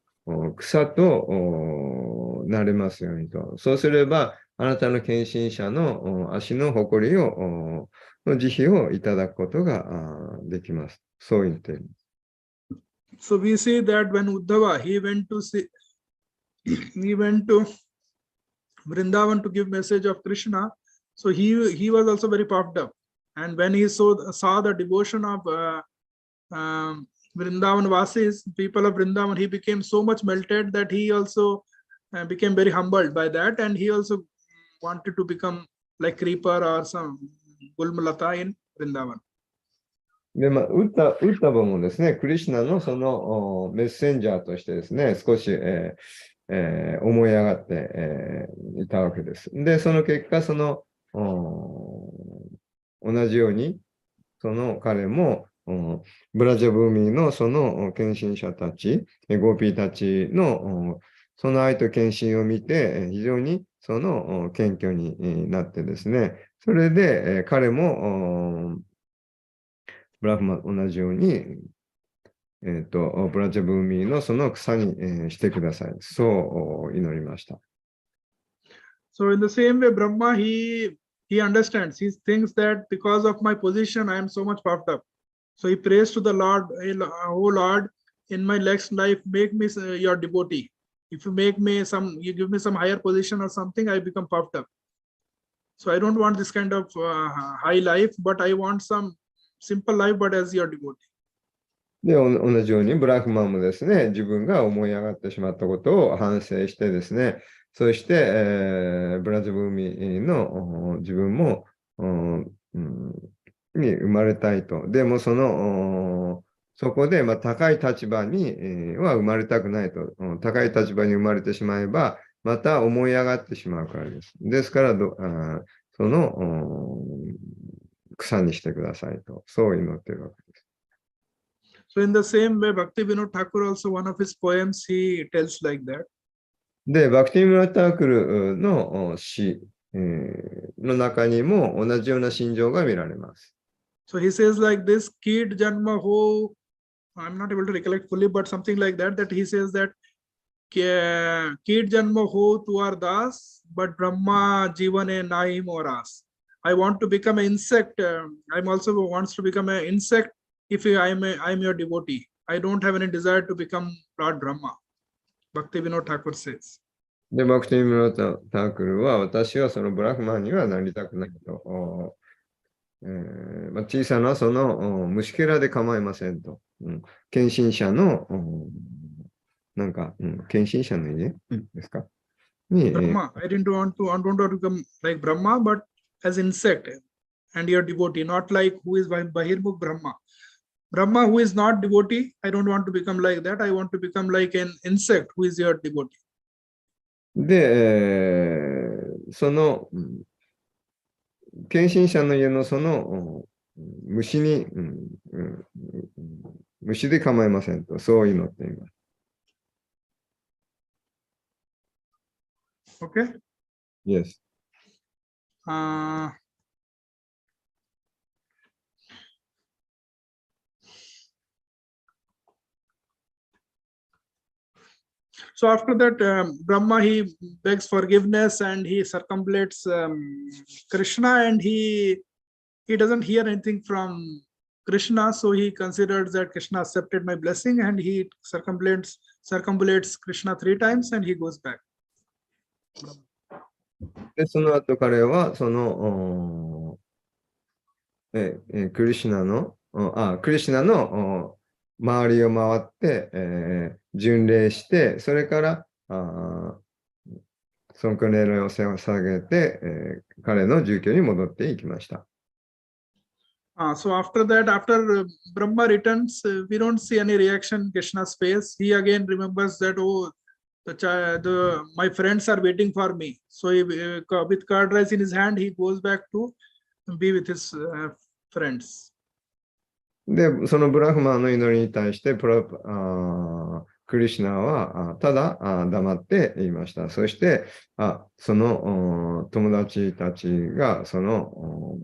草となれますようにと。そうすれば、あなたの献身者の足の誇りを、の慈悲をいただくことができます。そう言っています。So we see that when Uddhava, he went to Vrindavan to give message of Krishna. So he was also very puffed up. And when he saw the devotion of Vrindavan Vasis, people of Vrindavan, he became so much melted that he also became very humbled by that. And he also wanted to become like Creeper or some Gulmalata in Vrindavan. で、ウッタバもですね、クリシュナのそのメッセンジャーとしてですね、少し、思い上がって、いたわけです。で、その結果、同じように、その彼も、ブラジャブーミーのその献身者たち、ゴーピーたちのその愛と献身を見て、非常にその謙虚になってですね、それで彼もブラフマ同じように、ブラジャブーミーのその草にしてください。そう祈りました。So in the same way, Brahma, he understands. He thinks that because of my position, I am so much puffed up. So he prays to the Lord, "Oh Lord, in my next life, make me your devotee. If you make me you give me some higher position or something, I become puffed up. So I don't want this kind of high life, but I want some simple life, but as your devotee." で、同じようにブラフマンもですね、自分が思い上がってしまったことを反省してですね、そして、ブラジブーミの自分も、に生まれたいと。でもそこで、高い立場に、は生まれたくないと。高い立場に生まれてしまえば、また思い上がってしまうからです。ですから草にしてくださいと。そう祈っているわけです。So in the same way, Bhakti Vinod Thakur also, one of his poems, he tells like that. で、バクティムラタークルの詩の中にも同じような心情が見られます。So he says like this, Kid Janma Ho, I'm not able to recollect fully, but something like that, that he says that Kid Janma Ho tu ardas, but Brahma Jivane nahi moras. I want to become an insect. I'm also wants to become an insect if I'm your devotee. I don't have any desire to become Lord Brahma. Bhakti Vinod Thakur says. で、バクティムラタークルは、私はそのブラフマンにはなりたくないと。小さなその虫けらで構いませんと。献身者の、献身者の家ですかに、Brahma. I don't want to become like Brahma, but as insect and your devotee, not like who is Bahirmukh Brahma. Brahma who is not devotee, I don't want to become like that. I want to become like an insect who is your devotee. で、その、献身者の家のその虫で構いませんと、そう祈っています。Okay? Yes. So after that, Brahma, he begs forgiveness and he circumambulates Krishna, and he doesn't hear anything from Krishna, so he considers that Krishna accepted my blessing, and he circumambulates Krishna 3 times and he goes back. で、その後彼は、クリシュナの周りを回って、巡礼して、それから尊敬の礼を捧げて、彼の住居に戻っていきました。So after that, after Brahma returns, we don't see any reaction in Krishna's face. He again remembers that, oh, my friends are waiting for me. So he, with curd rice in his hand, he goes back to be with his friends. で、そのブラフマーの祈りに対してクリシュナはただ黙っていました。そして、その友達たちがその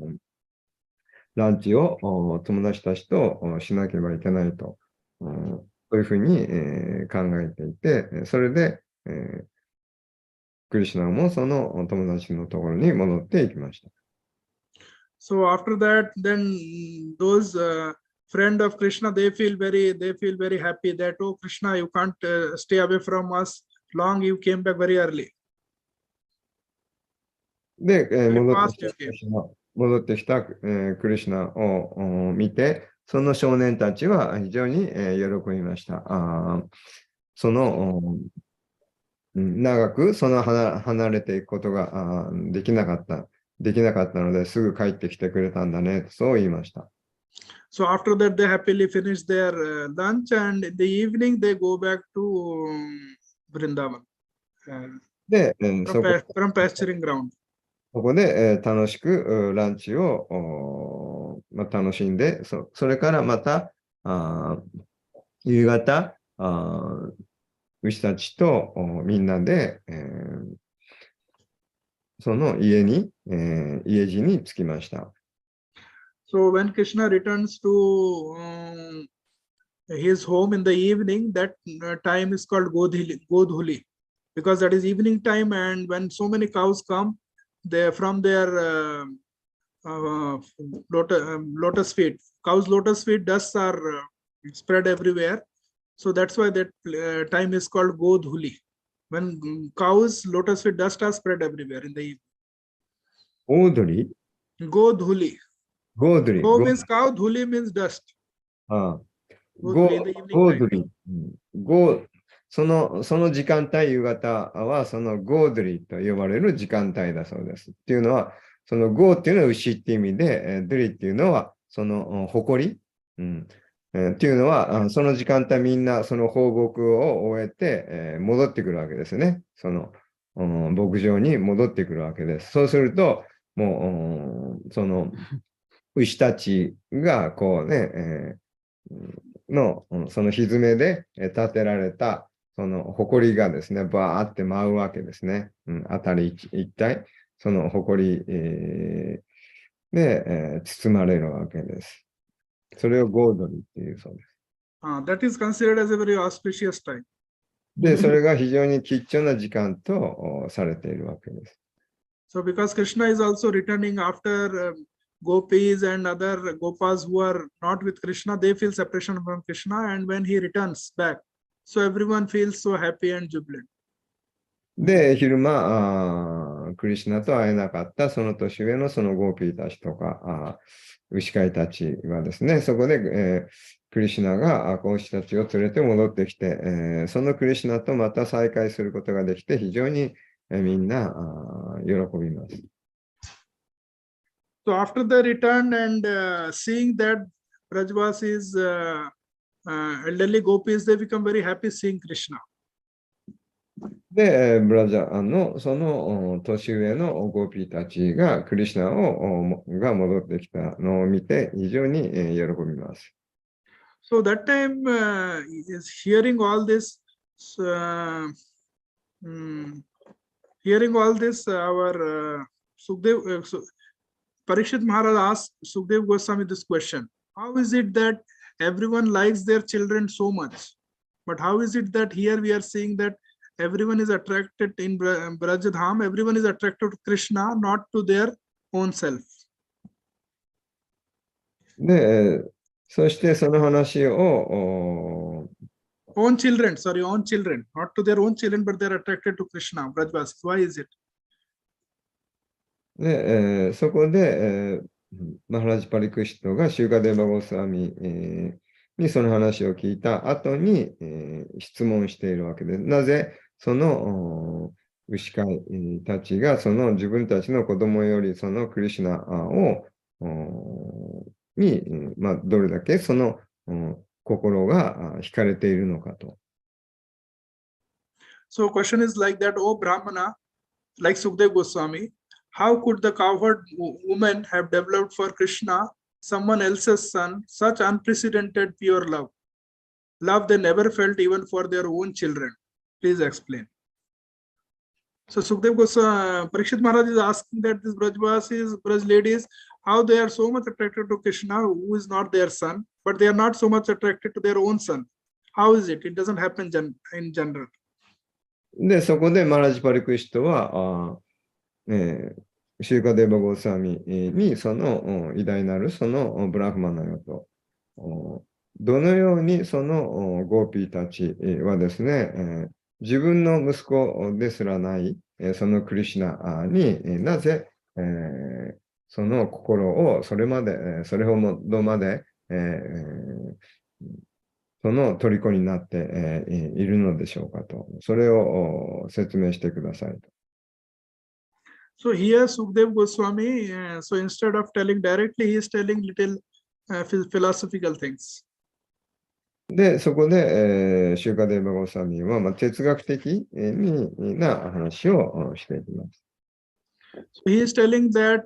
ランチを友達たちとしなければいけないと、そういうふうに考えていて、それでクリシュナもその友達のところに戻っていきました。So after that, then those friend of Krishna, they feel very happy that, oh Krishna, you can't stay away from us long. You came back very early. で、戻ってきたクリシュナを見て、その少年たちは非常に喜びました。長く離れていくことができなかったのですぐ帰ってきてくれたんだね、そう言いました。So after that, they happily finish their lunch, and in the evening they go back to Vrindavanで、from pasturing ground. そこで、楽しくランチを、楽しんで、それからまた、夕方、牛たちとみんなで、その家路に着きました。So when Krishna returns to his home in the evening, that time is called Godhuli, because that is evening time, and when so many cows come, they from their lotus feet, cows' lotus feet dusts are spread everywhere. So that's why that time is called Godhuli, when cows' lotus feet dust are spread everywhere in the evening. オードリー Godhuli. ゴードリー Go means cow, dhuli means dust. ああ Godhuli in the evening ゴー time. ドリー、その時間帯、夕方は、そのゴードリーと呼ばれる時間帯だそうです。っていうのは、そのゴーっていうのは牛っていう意味で、ドリっていうのは、その誇り、っていうのは、その時間帯みんなその放牧を終えて、戻ってくるわけですね。その、牧場に戻ってくるわけです。そうすると、もう、その、牛たちが、こうね、そのひずめで建てられた、その埃がですね、バーって舞うわけですね。あたり一体、その埃、で、包まれるわけです。それをゴードリーっていうそうです。That is considered as a very auspicious time. で、それが非常に貴重な時間とされているわけです。So because Krishna is also returning after gopis and other gopas who are not with Krishna, they feel separation from Krishna, and when he returns back, so everyone feels so happy and jubilant. で、昼間、クリシュナと会えなかったその年上のそのゴーピーたちとか、牛飼いたちはですね、そこで、クリシュナが子牛たちを連れて戻ってきて、そのクリシュナとまた再会することができて、非常に、みんな喜びます。So after the return and seeing that Brajvasis, elderly gopis, they become very happy seeing Krishna. で、ブラジャーのその年上のゴーピーたちがクリシュナが戻ってきたのを見て非常に喜びます。So that time is hearing all this, our Sukhdev, Parikshit Maharaj asked Sukhdev Goswami this question: how is it that everyone likes their children so much, but how is it that here we are seeing that everyone is attracted in Brajadham, everyone is attracted to Krishna, not to their own self? で、そしてその話を own children, not to their own children, but they are attracted to Krishna, Brajvasis. Why is it? で、そこで、マハラジ・パリクシトがシューカデーバ・ゴスワミ、にその話を聞いた後に、質問しているわけです。なぜその牛飼いたちがその自分たちの子供よりそのクリシュナに、どれだけその心が惹かれているのかと。So question is like that, O Brahmana, like Sukhdev Goswami, how could the cowherd woman have developed for Krishna, someone else's son, such unprecedented pure love? Love they never felt even for their own children. Please explain. So Sukhdev Goswami, Parikshit Maharaj is asking that these Brajvasis, Braj ladies, how they are so much attracted to Krishna, who is not their son, but they are not so much attracted to their own son. How is it? It doesn't happen in general. で、そこでマハラジ・パリクシトは、シューカデーバ・ゴースワミにその偉大なるそのブラフマナよと、どのようにそのゴーピーたちはですね、自分の息子ですらない、そのクリシュナになぜ、その心をそれほどまで、その虜になっているのでしょうかと、それを説明してくださいと。So here Sukhdev Goswami, so instead of telling directly, he is telling little philosophical things. で、そこで、シューカデーバゴサミンは、哲学的な話をしていきます。So he is telling that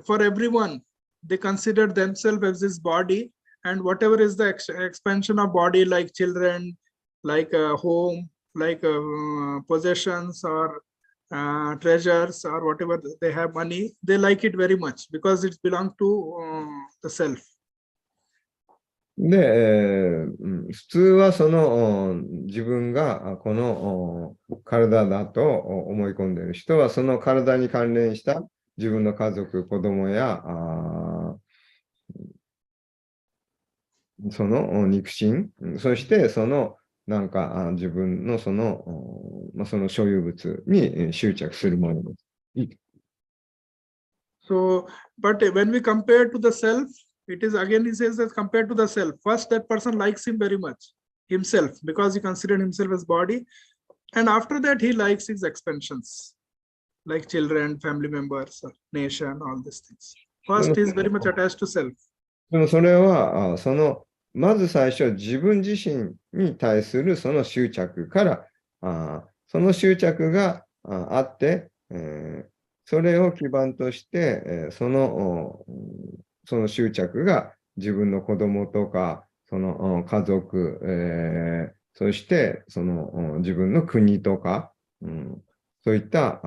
for everyone, they consider themselves as this body, and whatever is the expansion of body, like children, like a home, like possessions or treasures or whatever they have money, they like it very much because it belongs to the self. で、普通はその自分がこの体だと思い込んでいる人は、その体に関連した自分の家族、子供やその肉親、そしてそのなんか自分のその所有物に執着するものです。So, but when we compare to the self, it is again he says that compared to the self, first that person likes him very much, himself, because he considered himself as body, and after that he likes his expansions, like children, family members, nation, all these things. First he is very much attached to self. でもそれは、まず最初、自分自身に対するその執着から、その執着があって、それを基盤として、その執着が自分の子供とか、その家族、そしてその自分の国とか、そういった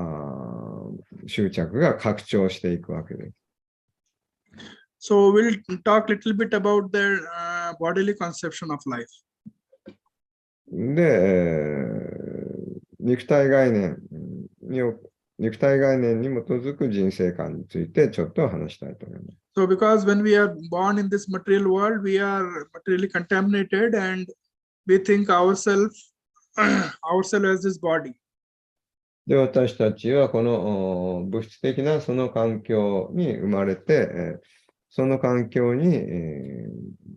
執着が拡張していくわけです。So we'll talk a little bit about their bodily conception of life. で、肉体概念に基づく人生観についてちょっと話したいと思います。So because when we are born in this material world, we are materially contaminated and we think ourselves as this body. で、私たちはこの物質的なその環境に生まれて、その環境に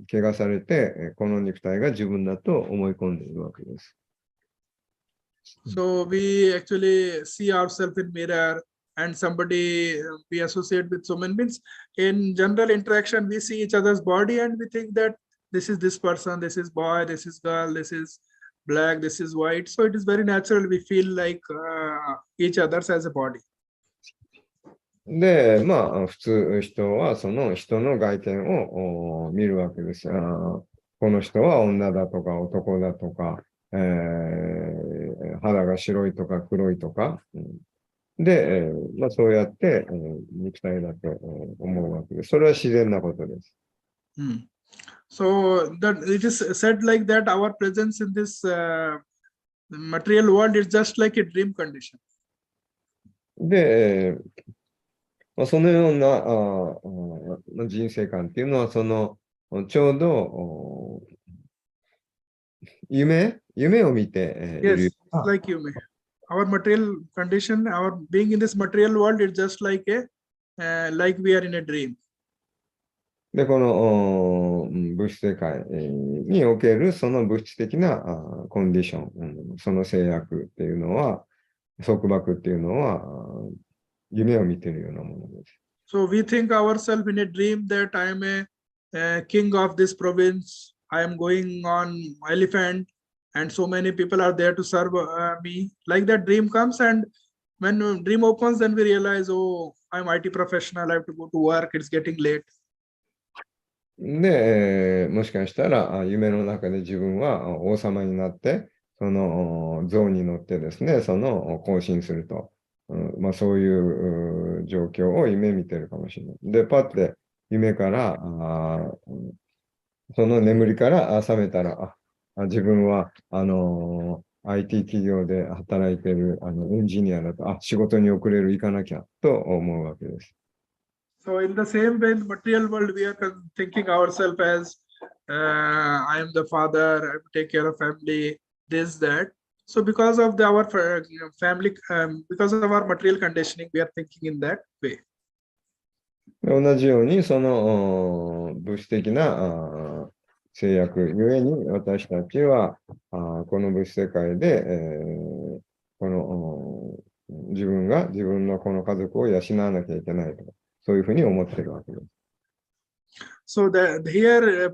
汚されて、この肉体が自分だと思い込んでいるわけです。So we actually see ourselves in mirror and somebody we associate with so many means in general interaction, we see each other's body and we think that this is this person, this is boy, this is girl, this is black, this is white. So it is very natural. We feel like each other's as a body. で、普通人はその人の外見を見るわけです。この人は女だとか男だとか、肌が白いとか黒いとか。で、そうやって、肉体だと思うわけです。それは自然なことです。So that it is said like that our presence in this material world is just like a dream condition. で、そのような人生観っていうのは、ちょうど夢を見ている。Yes, like you may. Our material condition, our being in this material world is just like like we are in a dream. で、この物質世界におけるその物質的なコンディション、その制約っていうのは、束縛っていうのは、夢を見ているようなものです。So we think ourselves in a dream that I am a king of this province. I am going on elephant, and so many people are there to serve me. Like that dream comes, and when dream opens, then we realize, oh, I'm IT professional. I have to go to work. It's getting late. で、もしかしたら夢の中で自分は王様になって、その象に乗ってですね、その行進すると。そういう状況を夢見てるかもしれない。で、パッて夢からその眠りから覚めたら、自分はIT 企業で働いてるエンジニアだと、仕事に遅れる、行かなきゃと思うわけです。So in the same way, in the material world, we are thinking ourselves as I am the father, I take care of family, this, that. So because of our family, because of our material conditioning, we are thinking in that way. 同じように、その物質的な制約ゆえに、私たちはこの物質世界で、この自分のこの家族を養わなきゃいけないと、そういうふうに思っているわけです。So here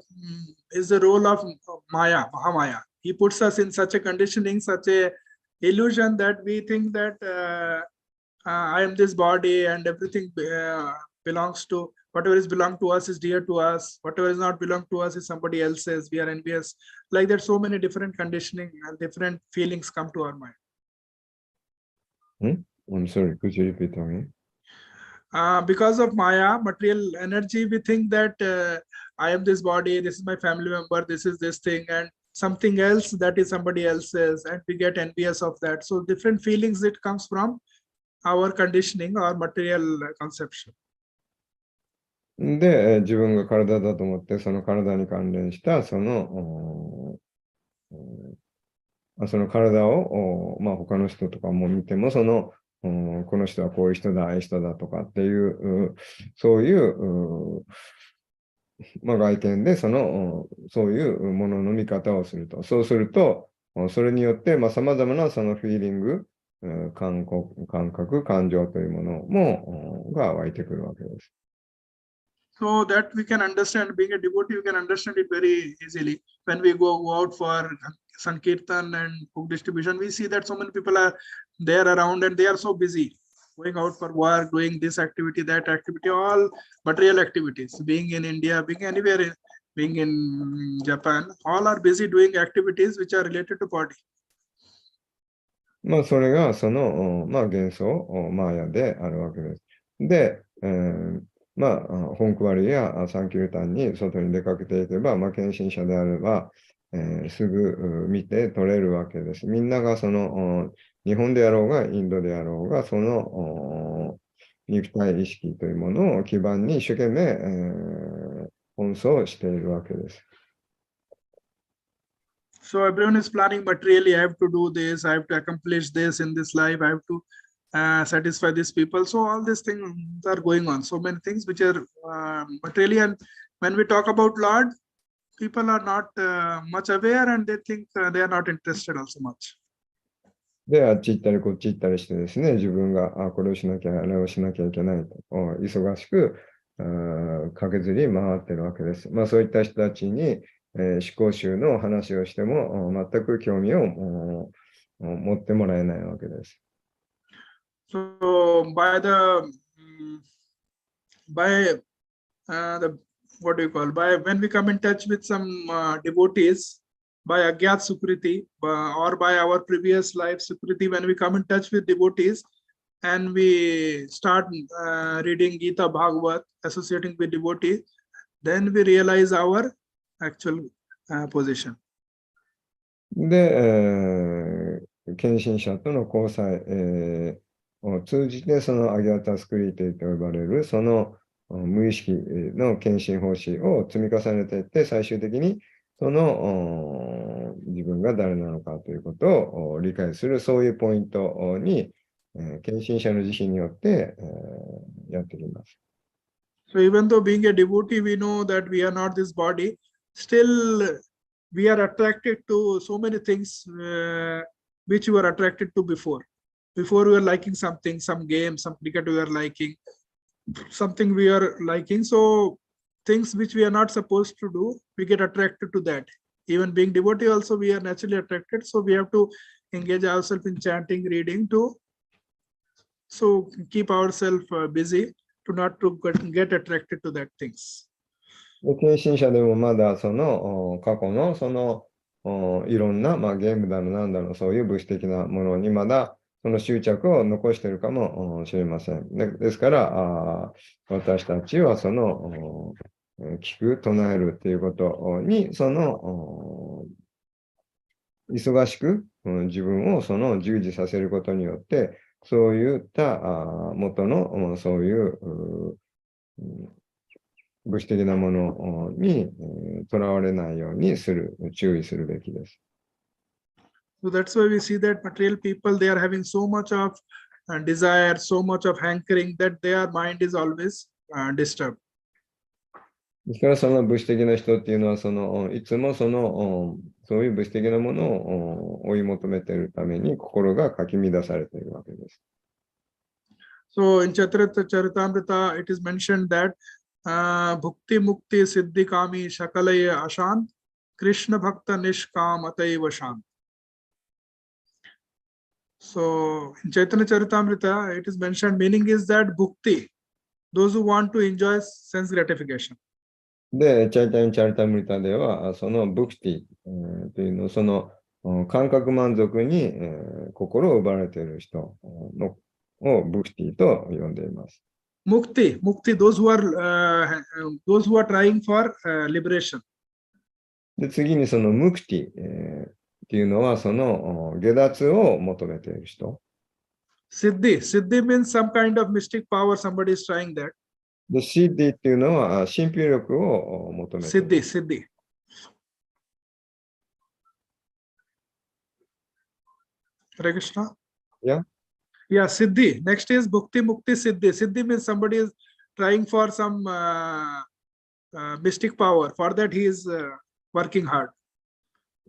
is the role of Maya, Mahamaya. He puts us in such a conditioning, such a illusion that we think that I am this body and everything belongs to, whatever is belong to us is dear to us, whatever is not belong to us is somebody else's, we are envious. Like that, so many different conditioning and different feelings come to our mind. I'm sorry, could you repeat again? Because of Maya, material energy, we think that I am this body, this is my family member, this is this thing, and something else that is somebody else's, and we get envious of that. So different feelings it comes from our conditioning or material conception. で、自分が体だと思って、その体に関連した、その体を、まあ、他の人とかも見ても、この人はこういう人だ、ああいう人だとかっていう、そういう、まあ、外見でそういうものの見方をすると。そうすると、それによって、まあ、様々なそのフィーリング、感覚、感情というものも、が湧いてくるわけです。So that we can understand, being a devotee, you can understand it very easily. When we go out for Sankirtan and book distribution, we see that so many people are there around and they are so busy, going out for work, doing this activity, that activity, all material activities, being in India, being anywhere, being in Japan, all are busy doing activities which are related to body. まあ、それがまあ、幻想、マーヤであるわけです。で、まあ、本区割りやサンキュータンに外に出かけていけば、まあ、献身者であれば、すぐ見て取れるわけです。みんなが日本であろうが、インドであろうが、肉体意識というものを基盤に一生懸命、奔走しているわけです。So everyone is planning materially, I have to do this, I have to accomplish this in this life, I have to satisfy these people. So all these things are going on. So many things which are materially, and when we talk about Lord, people are not much aware and they think they are not interested also much. で、あっち行ったりこっち行ったりしてですね、自分がこれをしなきゃ、あれをしなきゃいけないと、忙しく駆けずり回ってるわけです。まあそういった人たちに、思考集の話をしても全く興味を持ってもらえないわけです。So by the what do you call, when we come in touch with some devotees by Agyat Sukriti or by our previous life Sukriti, when we come in touch with devotees and we start reading Gita Bhagavad, associating with devotees, then we realize our actual position. で、献身者との交際、を通じて、そのアギャタスクリティと呼ばれる、その無意識の献身方針を積み重ねていって、最終的に自分が誰なのかということを理解する、そういうポイントに、献身者の自身によって、やってきます。So even though being a devotee, we know that we are not this body, still we are attracted to so many things which we were attracted to before. Before we were liking something, some game, some cricket we were liking, something we are liking. So things which we are not supposed to do, we get attracted to that. Even being devotee also, we are naturally attracted. So we have to engage ourselves in chanting, reading to keep ourselves busy to not to get attracted to that things. 献身者でもまだ過去のいろんな、まあ、ゲームだのなんだのそういう物質的なものにまだその執着を残しているかもしれません。ですから私たちは聞く、唱えるっていうことに忙しく自分を従事させることによってそういった元のそういう物質的なものにとらわれないように注意するべきです。So that's why we see that material people, they are having so much of desire, so much of hankering that their mind is always disturbed. ですからその物質的な人っていうのはいつもそういう物質的なものを追い求めているために心がかき乱されているわけです。So in Charitamrita, it is mentioned that Bhukti Mukti Siddhi Kami Shakalaya Ashant Krishna Bhakta Nishkam Ataiva Shant. So in Chaitanya Charitamrita, it is mentioned, meaning is that bhukti, those who want to enjoy sense gratification. で、チャイタニ・チャリタムリタでは、そのブクティ、というのを、その感覚満足に、心を奪われている人のをブクティと呼んでいます。Mukti, those who are trying for liberation. で、次にそのムクティ、っていうのは、その下脱を求めている人。Siddhi means some kind of mystic power, somebody is trying that. で、シッディっていうのは、神秘力を求めている。Siddhi. Hare Krishna. Yeah. Yeah, Siddhi. Next is Bhukti Mukti Siddhi. Siddhi means somebody is trying for some mystic power. For that he is working hard.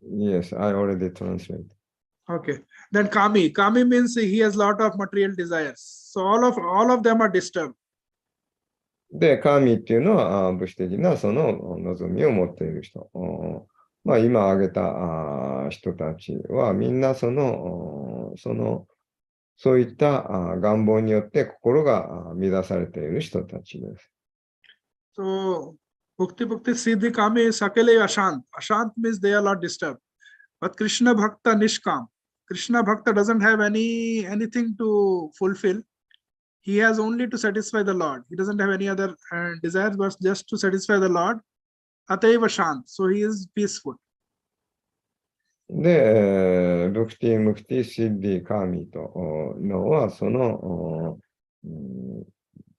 Yes, I already translated. Okay. Then Kami. Kami means he has lot of material desires. So all of them are disturbed. で、神っていうのは物質的なその望みを持っている人。まあ、今挙げた人たちはみんなそういった願望によって心が乱されている人たちです。So, Bhukti Siddhi Kami Sakale Ashant. Ashant means they are not disturbed. But Krishna Bhakta Nishkam. Krishna Bhakta doesn't have anything to fulfill. He has only to satisfy the Lord. He doesn't have any other desires, but just to satisfy the Lord. Ataiva Shant. So he is peaceful. で、ブクティ、ムクティ、シッディ、カーミとのは、その、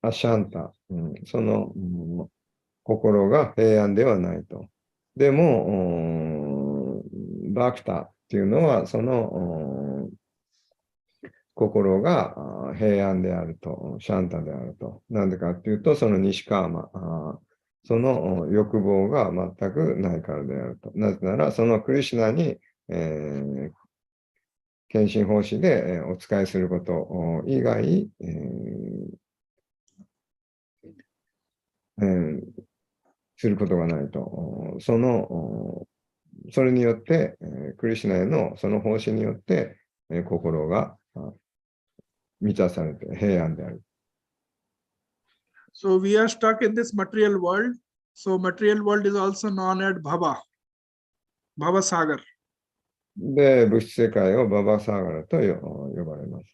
アシャンタ、その、心が平安ではないと。でも、バクタっていうのは、その、心が平安であると、シャンタであると。なんでかっていうと、そのニシカーマ、その欲望が全くないからであると。なぜなら、そのクリシュナに、献身奉仕でお仕えすること以外、することがないと。それによって、クリシュナへのその奉仕によって、心が満たされて平安である。So we are stuck in this material world. So material world is also known as Bhava Sagar. で、物質世界をババサーガラと呼ばれます。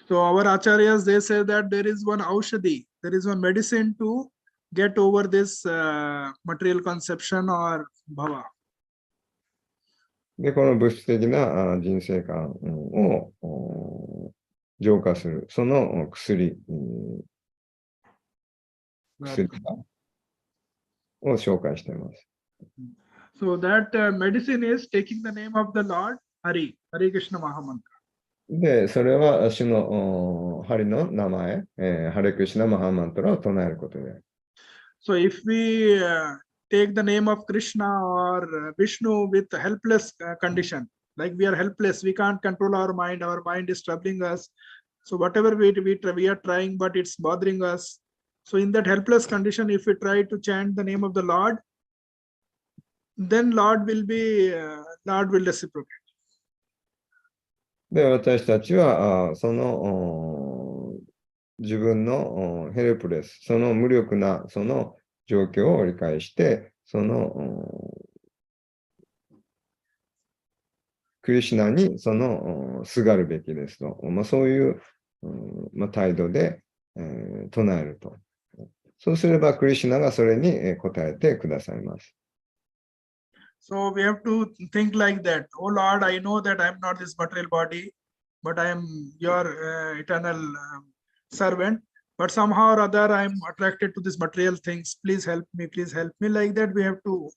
So our acharyas, they say that there is one aushadhi, there is one medicine to get over this material conception or bhava. で、この物質的な人生観を浄化する、その薬を紹介しています。So that medicine is taking the name of the Lord, Hare Krishna Mahamantra. で、それは主のハリの名前、ハレクリシュナマハマントラを唱えることで。So if we take the name of Krishna or Vishnu with helpless condition, like we are helpless, we can't control our mind is troubling us. So whatever we are trying, but it's bothering us. So in that helpless condition, if we try to chant the name of the Lord, then Lord will reciprocate. で、私たちはその自分のヘルプレス、その無力なその状況を理解して、そのクリシュナにそのすがるべきですと、そういう態度で唱えると。そうすればクリシュナがそれに答えてくださいます。So we have to think like that. Oh Lord, I know that I am not this material body, but I am your eternal servant. But somehow or other, I am attracted to these material things. Please help me. Please help me. Like that, we have to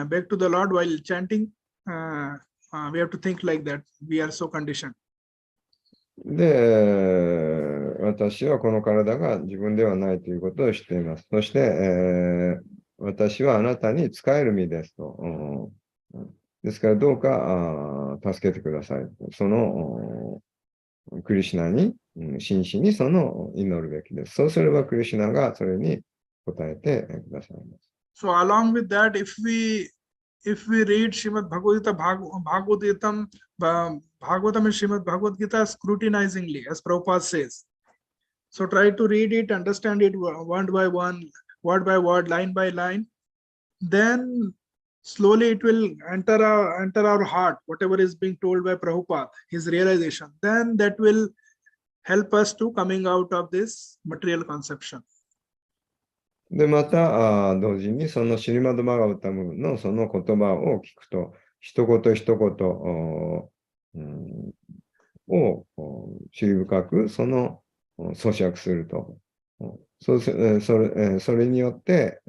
beg to the Lord while chanting. We have to think like that. We are so conditioned. で、私はこの体が自分ではないということを知っています。そして、私はあなたに仕える身ですと。ですからどうか助けてください。そのクリシュナに真摯にその祈るべきです。そうすればクリシュナがそれに答えてくださいます。So along with that, if we read Srimad Bhagavatam and Srimad Bhagavad Gita scrutinizingly, as Prabhupada says, so try to read it, understand it one by one, word by word, line by line, then slowly it will enter our heart, whatever is being told by Prabhupada, his realization. Then that will help us to coming out of this material conception. で、また、同時にそのシリマド・バガバタムのその言葉を聞くと、一言一言を注意深くその咀嚼すると。それによって、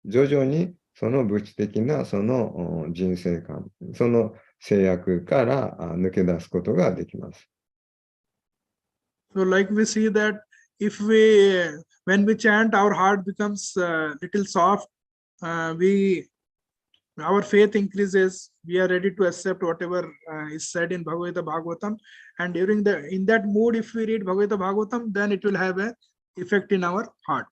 徐々にその物質的なその人生観、その制約から抜け出すことができます。So like we see that when we chant, our heart becomes little soft, our faith increases, we are ready to accept whatever is said in Bhagavatam, and in that mood, if we read Bhagavatam, then it will have an effect in our heart.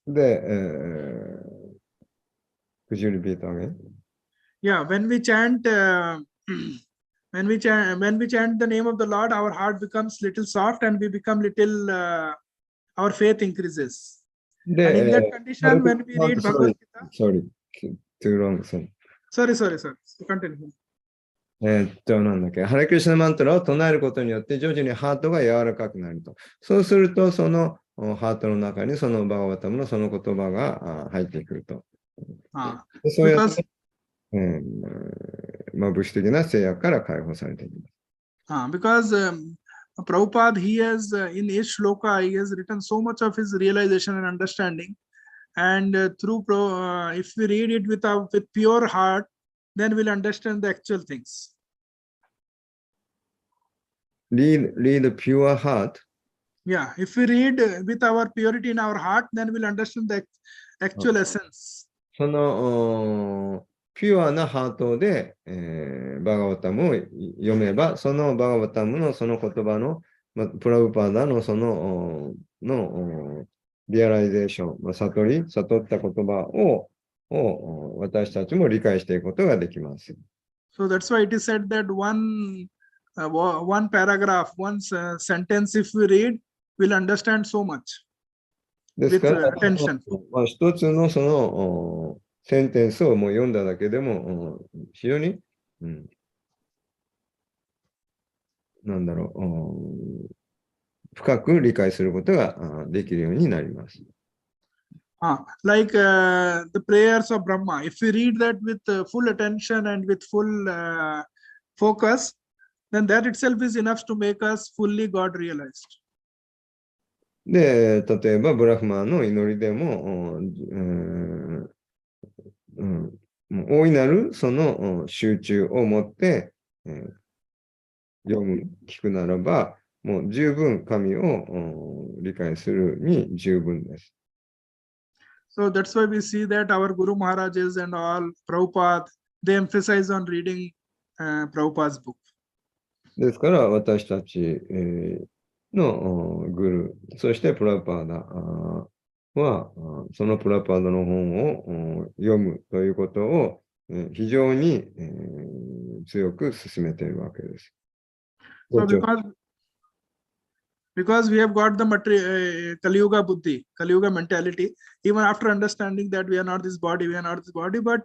で、could you repeat again? Yeah, when we chant when we chant the name of the Lord, our heart becomes little soft and we become little our faith increases. And in that condition, when we read Bhagavad Gita, sorry, too long, sorry. Sorry. Continue. なんだっけ、ハレクリシュナマントラを唱えることによって徐々にハートが柔らかくなると。そうすると、そのハートの中にそのバガバタムのその言葉が入ってくると。そうやって、物質的な制約から解放されていきます。Because Prabhupada, he has in each shloka, he has written so much of his realization and understanding. And if we read it with pure heart, then we'll understand the actual things. Read pure heart. Yeah, if we read with our purity in our heart, then we'll understand the actual essence. そのピュアなハートで、バガバタムを読めば、そのバガバタムのその言葉の、プラブパーダのそのリアライゼーション、悟った言葉を私たちも理解していくことができます。So that's why it is said that one paragraph, one sentence, if we read, we'll understand so much. ですから、 attention. 一つのそのセンテンスをもう読んだだけでも、非常に、なんだろう、深く理解することができるようになります。Like the prayers of Brahma, if we read that with full attention and with full focus, then that itself is enough to make us fully God realized. で、例えばブラフマーの祈りでも、大いなるその集中を持って、読む、聞くならば、もう十分神を理解するに十分です。So that's why we see that our Guru Maharajas and all Prabhupada, they emphasize on reading Prabhupada's book. ですから私たちのグル、そしてプラパーダは、そのプラパーダの本を読むということを非常に強く進めているわけです。So because we have got the Kali Yuga Buddhi, Kali Yuga mentality, even after understanding that we are not this body, but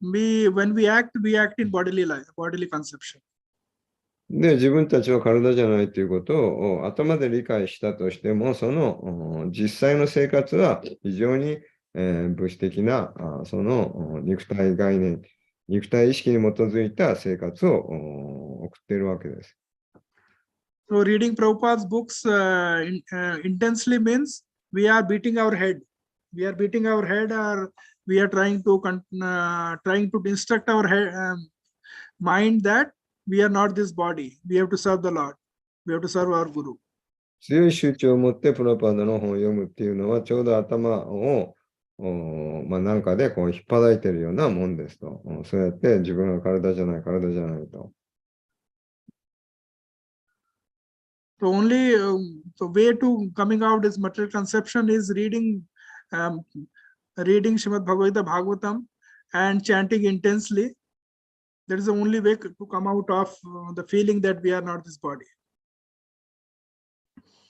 when we act in bodily life, bodily conception. で、自分たちは体じゃないということを頭で理解したとしても、その実際の生活は非常に物質的なその肉体概念、肉体意識に基づいた生活を送っているわけです。So reading Prabhupada's books intensely means we are beating our head. We are beating our head, or we are trying to instruct our mind that we are not this body. We have to serve the Lord. We have to serve our Guru. 強い集中を持ってプラパーダの本を読むっていうのは、ちょうど頭をなんかでこう引っ張いているようなもんですと。そうやって自分は体じゃないと。The only the way to coming out is material conception is reading Srimad Bhagavad Bhagavatam and chanting intensely. That is the only way to come out of the feeling that we are not this body.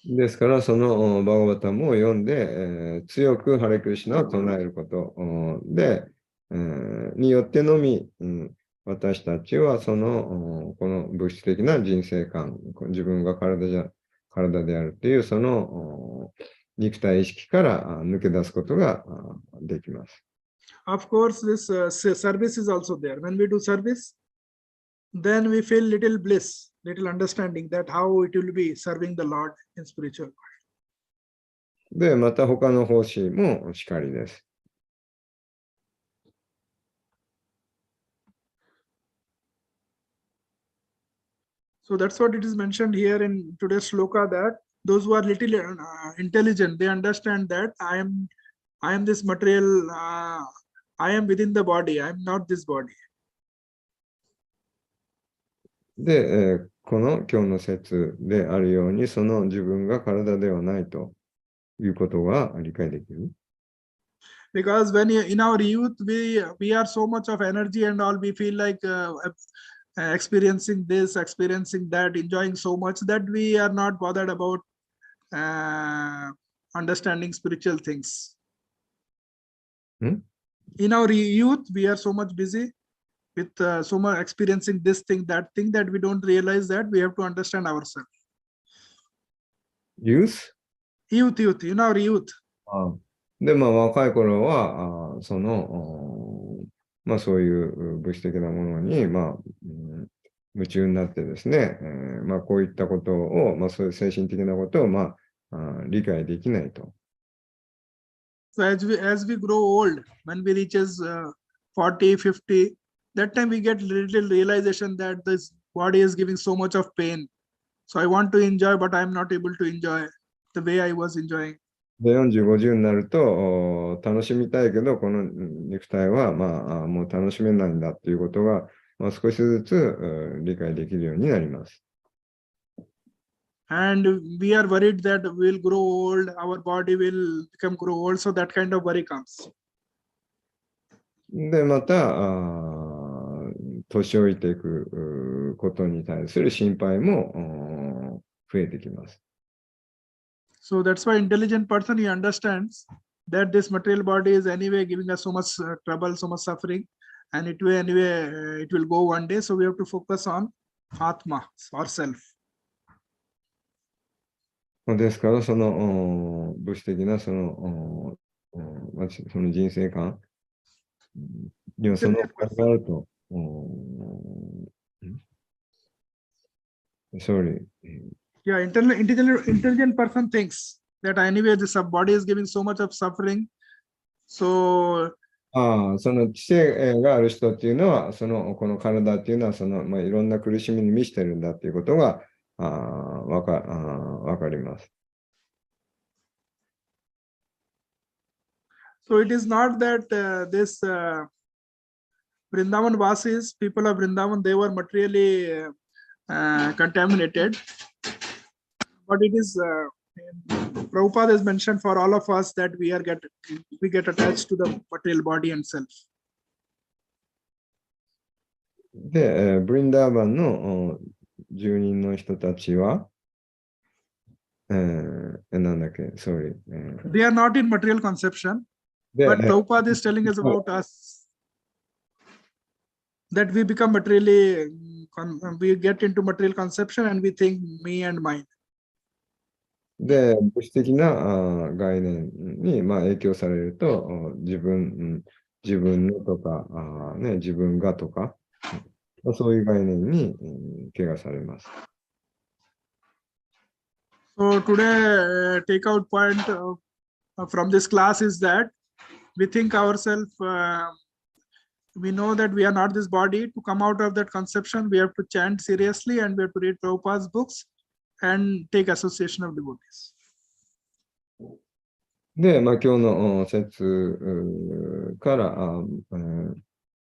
ですから、そのバガバタムを読んで、強くハレクリシナを唱えることで、によってのみ、私たちはそのこの物質的な人生観、自分が体であるというその肉体意識から抜け出すことができます。Of course, this service is also there. When we do service, then we feel little bliss, little understanding that how it will be serving the Lord in spiritual world. で、また他の奉仕もしかりです。So that's what it is mentioned here in today's shloka, that those who are little intelligent, they understand that I am this material, I am within the body, I am not this body. で、この今日の説であるように、その自分が体ではないということが理解できる。Because when in our youth, we are so much of energy and all, we feel like experiencing this, experiencing that, enjoying so much that we are not bothered about understanding spiritual things. In our youth, we are so much busy with so much experiencing this thing, that we don't realize that we have to understand ourselves. Youth? Youth, in our youth. で、若い頃は、その、そういう物質的なものに、夢中になってですね、こういったことを、そういう精神的なことを、理解できないと。So as we grow old, when we reaches 40, 50, that time we get little realization that this body is giving so much of pain. So I want to enjoy, but I am not able to enjoy the way I was enjoying. で、40、50になると、楽しみたいけど、この肉体は、もう楽しめないんだっていうことが、少しずつ理解できるようになります。And we are worried that we will grow old, our body will grow old, so that kind of worry comes. で、また、年老いていくことに対する心配も増えてきます。So that's why intelligent person, he understands that this material body is anyway giving us so much trouble, so much suffering, and it will go one day. So we have to focus on Atma or self. ですから、その物質的なその人生観にはその考えると、sorry. Yeah, intelligent person thinks that anyway this body is giving so much of suffering. So その知性がある人っていうのは、この体っていうのは、いろんな苦しみに満ちてるんだっていうことがわかります。So it is not that this Vrindavan Vasis, people of Vrindavan, they were materially contaminated. But it is Prabhupada has mentioned for all of us that we get attached to the material body and self. で、ブリンダーバンの住人の人たちは、なんだっけ、sorry. They are not in material conception, but Prabhupada is telling us about us, that we become materially, we get into material conception and we think me and mine. で、物質的な概念に影響されると、自分のとか、自分がとか、そういう概念に怪我されます。So today, take out point from this class is that we think ourselves, we know that we are not this body. To come out of that conception, we have to chant seriously and we have to read Prabhupada's books and take association of devotees. で、今日の説から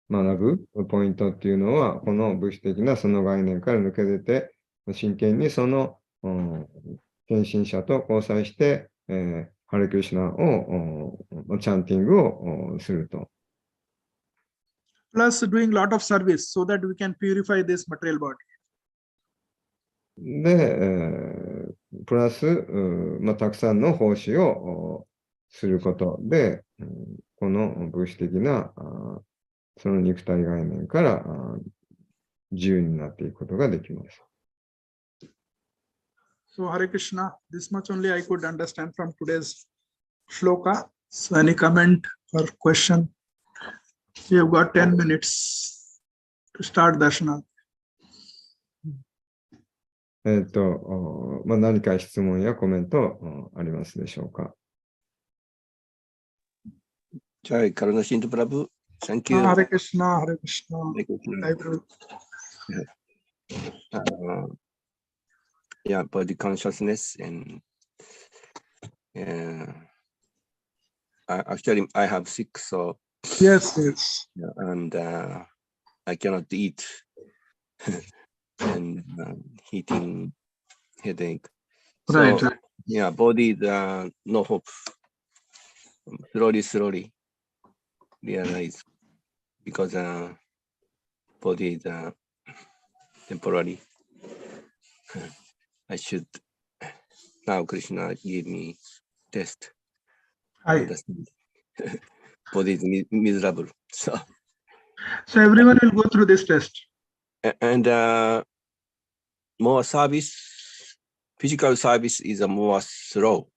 学ぶポイントっていうのは、この物質的なその概念から抜け出て、真剣にその献身者と交際して、ハレクリシナを、チャンティングをすると。Plus doing lot of service so that we can purify this material body. で、プラス、たくさんの奉仕をすることで、この物質的なその肉体概念から自由になっていくことができます。So Hare Krishna, this much only I could understand from today's shloka. So any comment or question? We have got 10 minutes to start darshana. 何か質問やコメントありますでしょうか。HG Karunasindhu Prabhuji, thank you. Hare Krishna, Hare Krishna. Hare Krishna. Jai Prabhu. Yeah, body consciousness and actually I have sick, so Yes, yes. and I cannot eat and heating, headache. Right, So right. yeah, body is no hope. Slowly realize because body is temporary. I should now Krishna give me test. Hi. Understand. Body is miserable. So everyone will go through this test. and more service, physical service is more slow.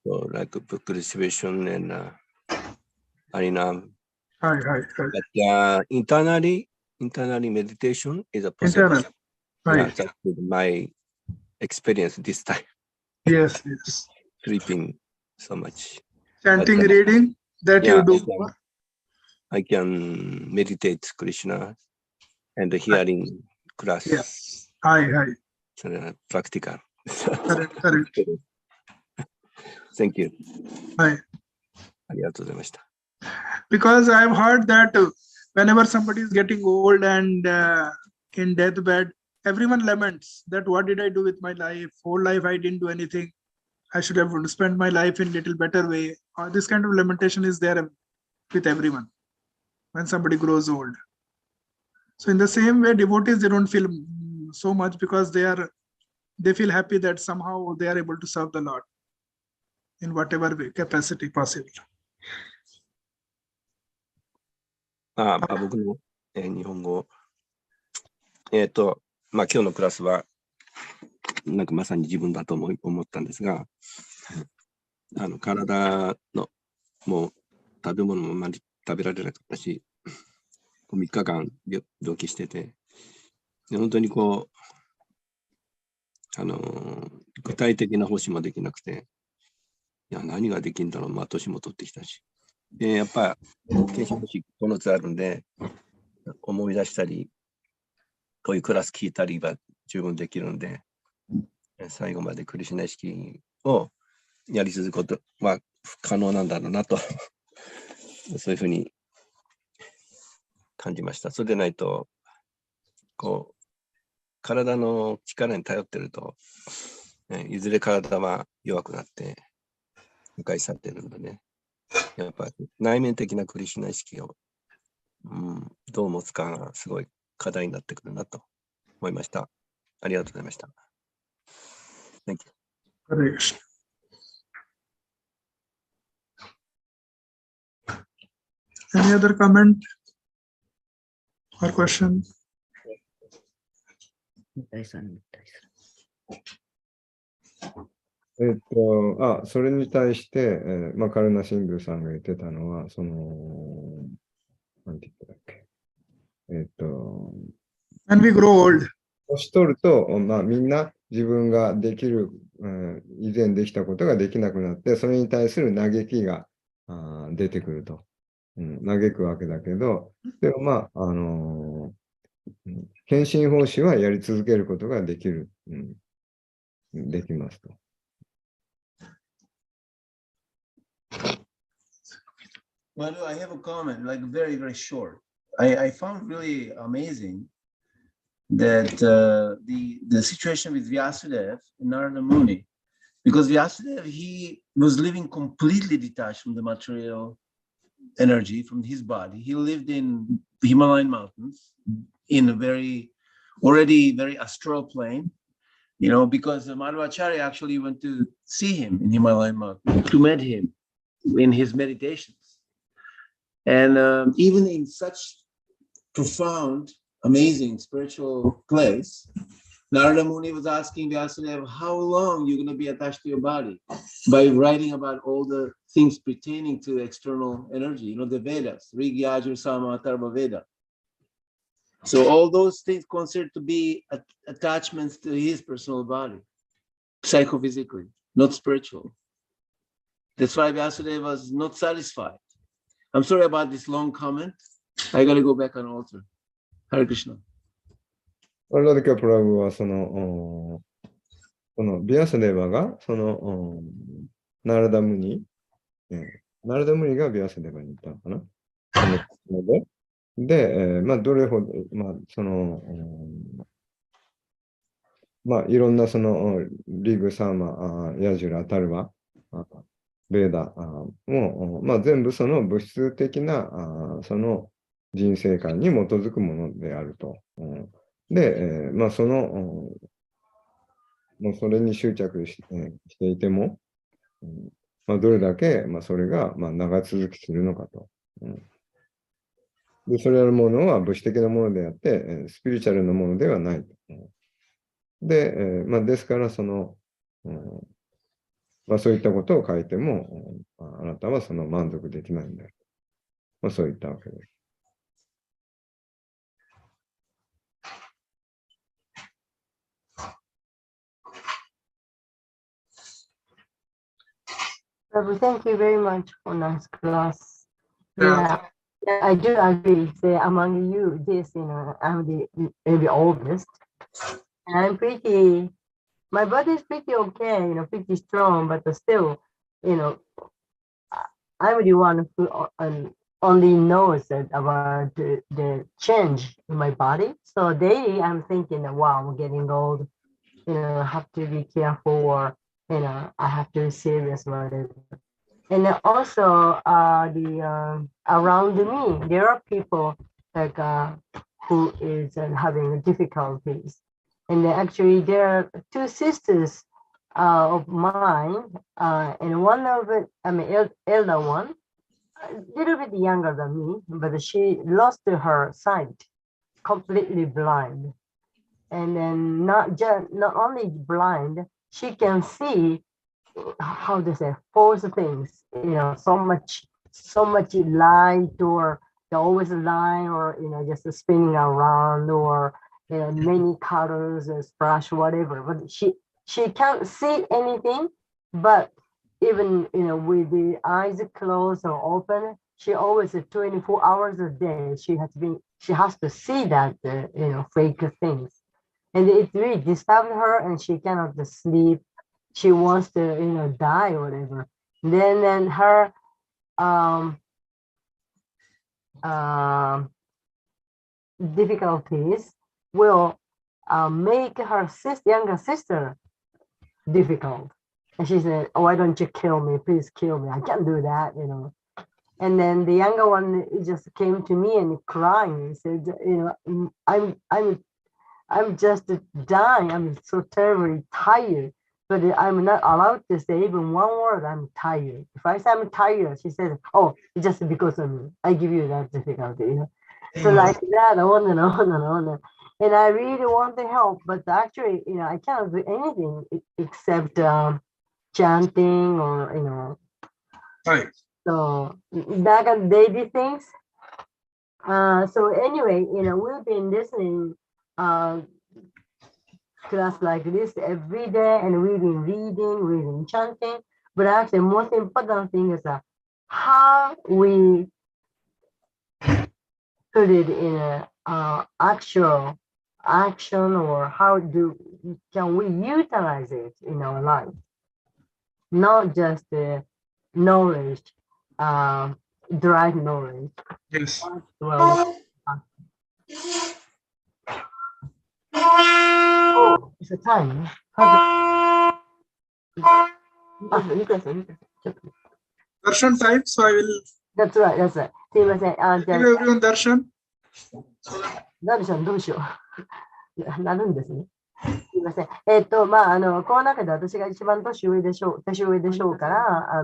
So like book distribution and Harinam. Hi, hi, hi. But internally meditation is a possible. Internal. Yeah, Right. that's my experience this time. Yes, yes. Sleeping so much. Chanting, But, reading, that yeah, you do. I can meditate Krishna and hearing class. Yes. Hi, hi. Practical. Correct, correct. Thank you. Hi. ありがとうございました。 Because I've heard that whenever somebody is getting old and in deathbed, everyone laments that what did I do with my life? Whole life I didn't do anything. I should have spent my life in a little better way. This kind of lamentation is there with everyone when somebody grows old. So in the same way, devotees, they don't feel so much because they feel happy that somehow they are able to serve the Lord in whatever way, capacity possible. 僕の、日本語。今日のクラスは、なんかまさに自分だと思ったんですが、体の、もう食べ物もあまり食べられなかったし、3日間病気してて、で本当にこう、具体的な方針もできなくて、いや、何ができるんだろう、年も取ってきたし。で、やっぱり、研修星9つあるんで、思い出したり、こういうクラス聞いたりは十分できるんで、最後までクリシュナ意識をやり続けることは可能なんだろうなと、そういうふうに感じました。それでないと、こう、体の力に頼ってると、いずれ体は弱くなって、破壊されてるんでね。やっぱり内面的なクリシュナ意識を、どう持つかがすごい課題になってくるなと思いました。ありがとうございました。Thank you. Hare Krishna. Any other comment or question? 第三に対すそれに対して、カルナシンドゥさんが言ってたのは、なんて言ったっけ。When we grow old, 年取ると、みんな自分ができる、以前できたことができなくなって、それに対する嘆きが出てくると。嘆くわけだけど、でも献身奉仕はやり続けることができる、できますと。Well, I have a comment, like very, very short. I found really amazing that the situation with Vyasudev and Narada Muni, because Vyasudev, he was living completely detached from the material energy, from his body. He lived in the Himalayan mountains in a already very astral plane, because Madhvacharya actually went to see him in Himalayan mountains, to meet him in his meditations. And even in such profound, amazing spiritual place, Narada Muni was asking Vyasudev, how long you're going to be attached to your body? By writing about all the things pertaining to external energy, the Vedas, Rig, Yajur, Sama, Atharva, Veda. So all those things considered to be attachments to his personal body, psychophysically, not spiritual. That's why Vyasudev was not satisfied. I'm sorry about this long comment. I got to go back on altar. Hare Krishna. ラディカ・プラグはビアスデーバがナラダムニ、ナラダムニがビアスデーバに言ったのかな。で、どれほど、いろんなリグ、サーマ、ヤジュラ、アタルバ、ベーダも、全部物質的な人生観に基づくものであると。で、もうそれに執着していても、どれだけ、それが、長続きするのかと。で、それらのものは物質的なものであって、スピリチュアルなものではない。で、ですから、そういったことを書いても、あなたは満足できないんだ。そういったわけです。Prabhu, thank you very much for nice class. Yeah. Yeah, I do agree. Say among you, I'm the oldest, and my body is pretty okay, pretty strong, but still, I'm the one who only knows about the change in my body. So daily, I'm thinking, wow, I'm getting old. I have to be careful, or I have to be serious about it. And then also, around me, there are people like who is having difficulties, and actually there are two sisters of mine, and one of it, elder one, a little bit younger than me, but she lost her sight, completely blind, and then not only blind, she can see how to say false things, so much light, or they're always lying, or just spinning around, or many colors and splash, whatever. But she can't see anything, but even with the eyes closed or open, she always 24 hours a day she has to see that fake things, and it really disturbs her, and she cannot sleep. She wants to die or whatever. Then her difficulties will make her younger sister difficult. And she said, why don't you kill me? Please kill me. I can't do that, And then the younger one just came to me and crying and said, I'm just dying. I'm so terribly tired, but I'm not allowed to say even one word. I'm tired. If I say I'm tired, she says, oh, it's just because of me. I give you that difficulty, So like that, on and on and on. And I really want to help, but actually, I cannot do anything except chanting or, Right. So back on daily things. So anyway, we've been listening class like this every day, and we've been reading, we've been chanting. But actually, the most important thing is how we put it in a actual action, or how can we utilize it in our life, not just the knowledge, derived knowledge. Yes. Well, Oh, it's a time. Ah, Nicholas, Darshan time, so I will That's right, that's right. すいません。じゃ give everyone darshan. どうしよう。なるんですね。すいません。この中で私が一番年上でしょうから、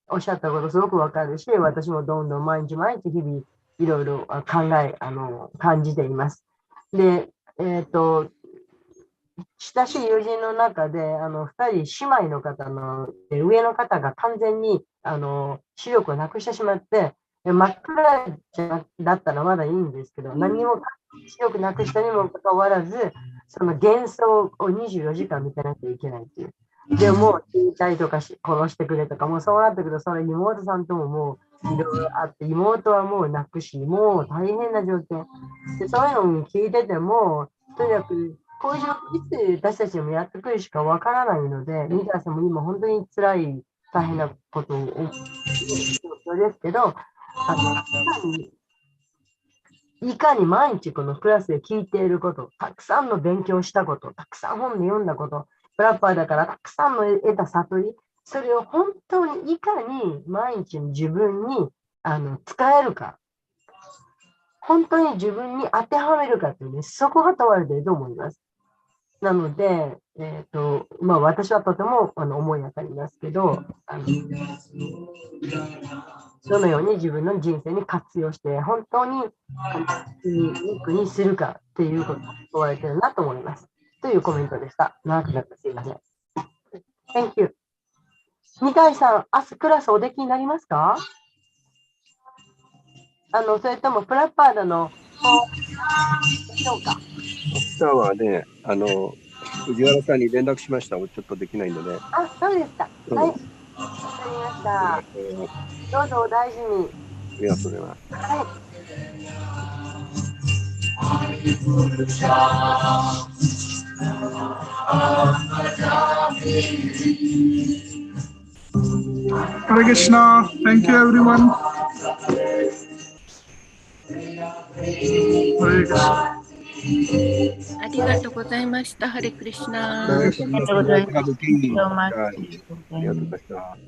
おっしゃったことすごくわかるし、私もどんどん毎日日々いろいろ感じています。で、親しい友人の中で、2人姉妹の方の、上の方が完全に、視力をなくしてしまって、真っ暗だったらまだいいんですけど、何も視力なくしたにもかかわらず、その幻想を24時間見てなきゃいけないっていう。でもう死にたいとか殺してくれとか、もうそうなってくると、その妹さんとももういろいろあって、妹はもう亡くし、もう大変な状況。でそういうのを聞いてても、とにかく、こういう状況いつ私たちにもやってくるしかわからないので、ニカさんも今本当に辛い、大変なことを思う状況ですけど、いかに毎日このクラスで聞いていること、たくさんの勉強したこと、たくさん本で読んだこと、プラッパーだからたくさんの得た悟り、それを本当にいかに毎日の自分に使えるか、本当に自分に当てはめるかというね、そこが問われていると思います。なので、私はとても思い当たりますけど、どのように自分の人生に活用して、本当に肉にするかっていうことを問われているなと思います。というコメントでした。長くなってすいません。Thank you。二階さん、明日クラスおできになりますか？それともプラッパードのでしょうか？明日はね、藤原さんに連絡しました。ちょっとできないので。あ、そうですか。はい。わかりました。どうぞお大事に。ありがとうございます。はい。Hare Krishna. Thank you, everyone. Hare Krishna. ありがとうございました。ハレクリシナ。ありがとうございます。あありがとうございました。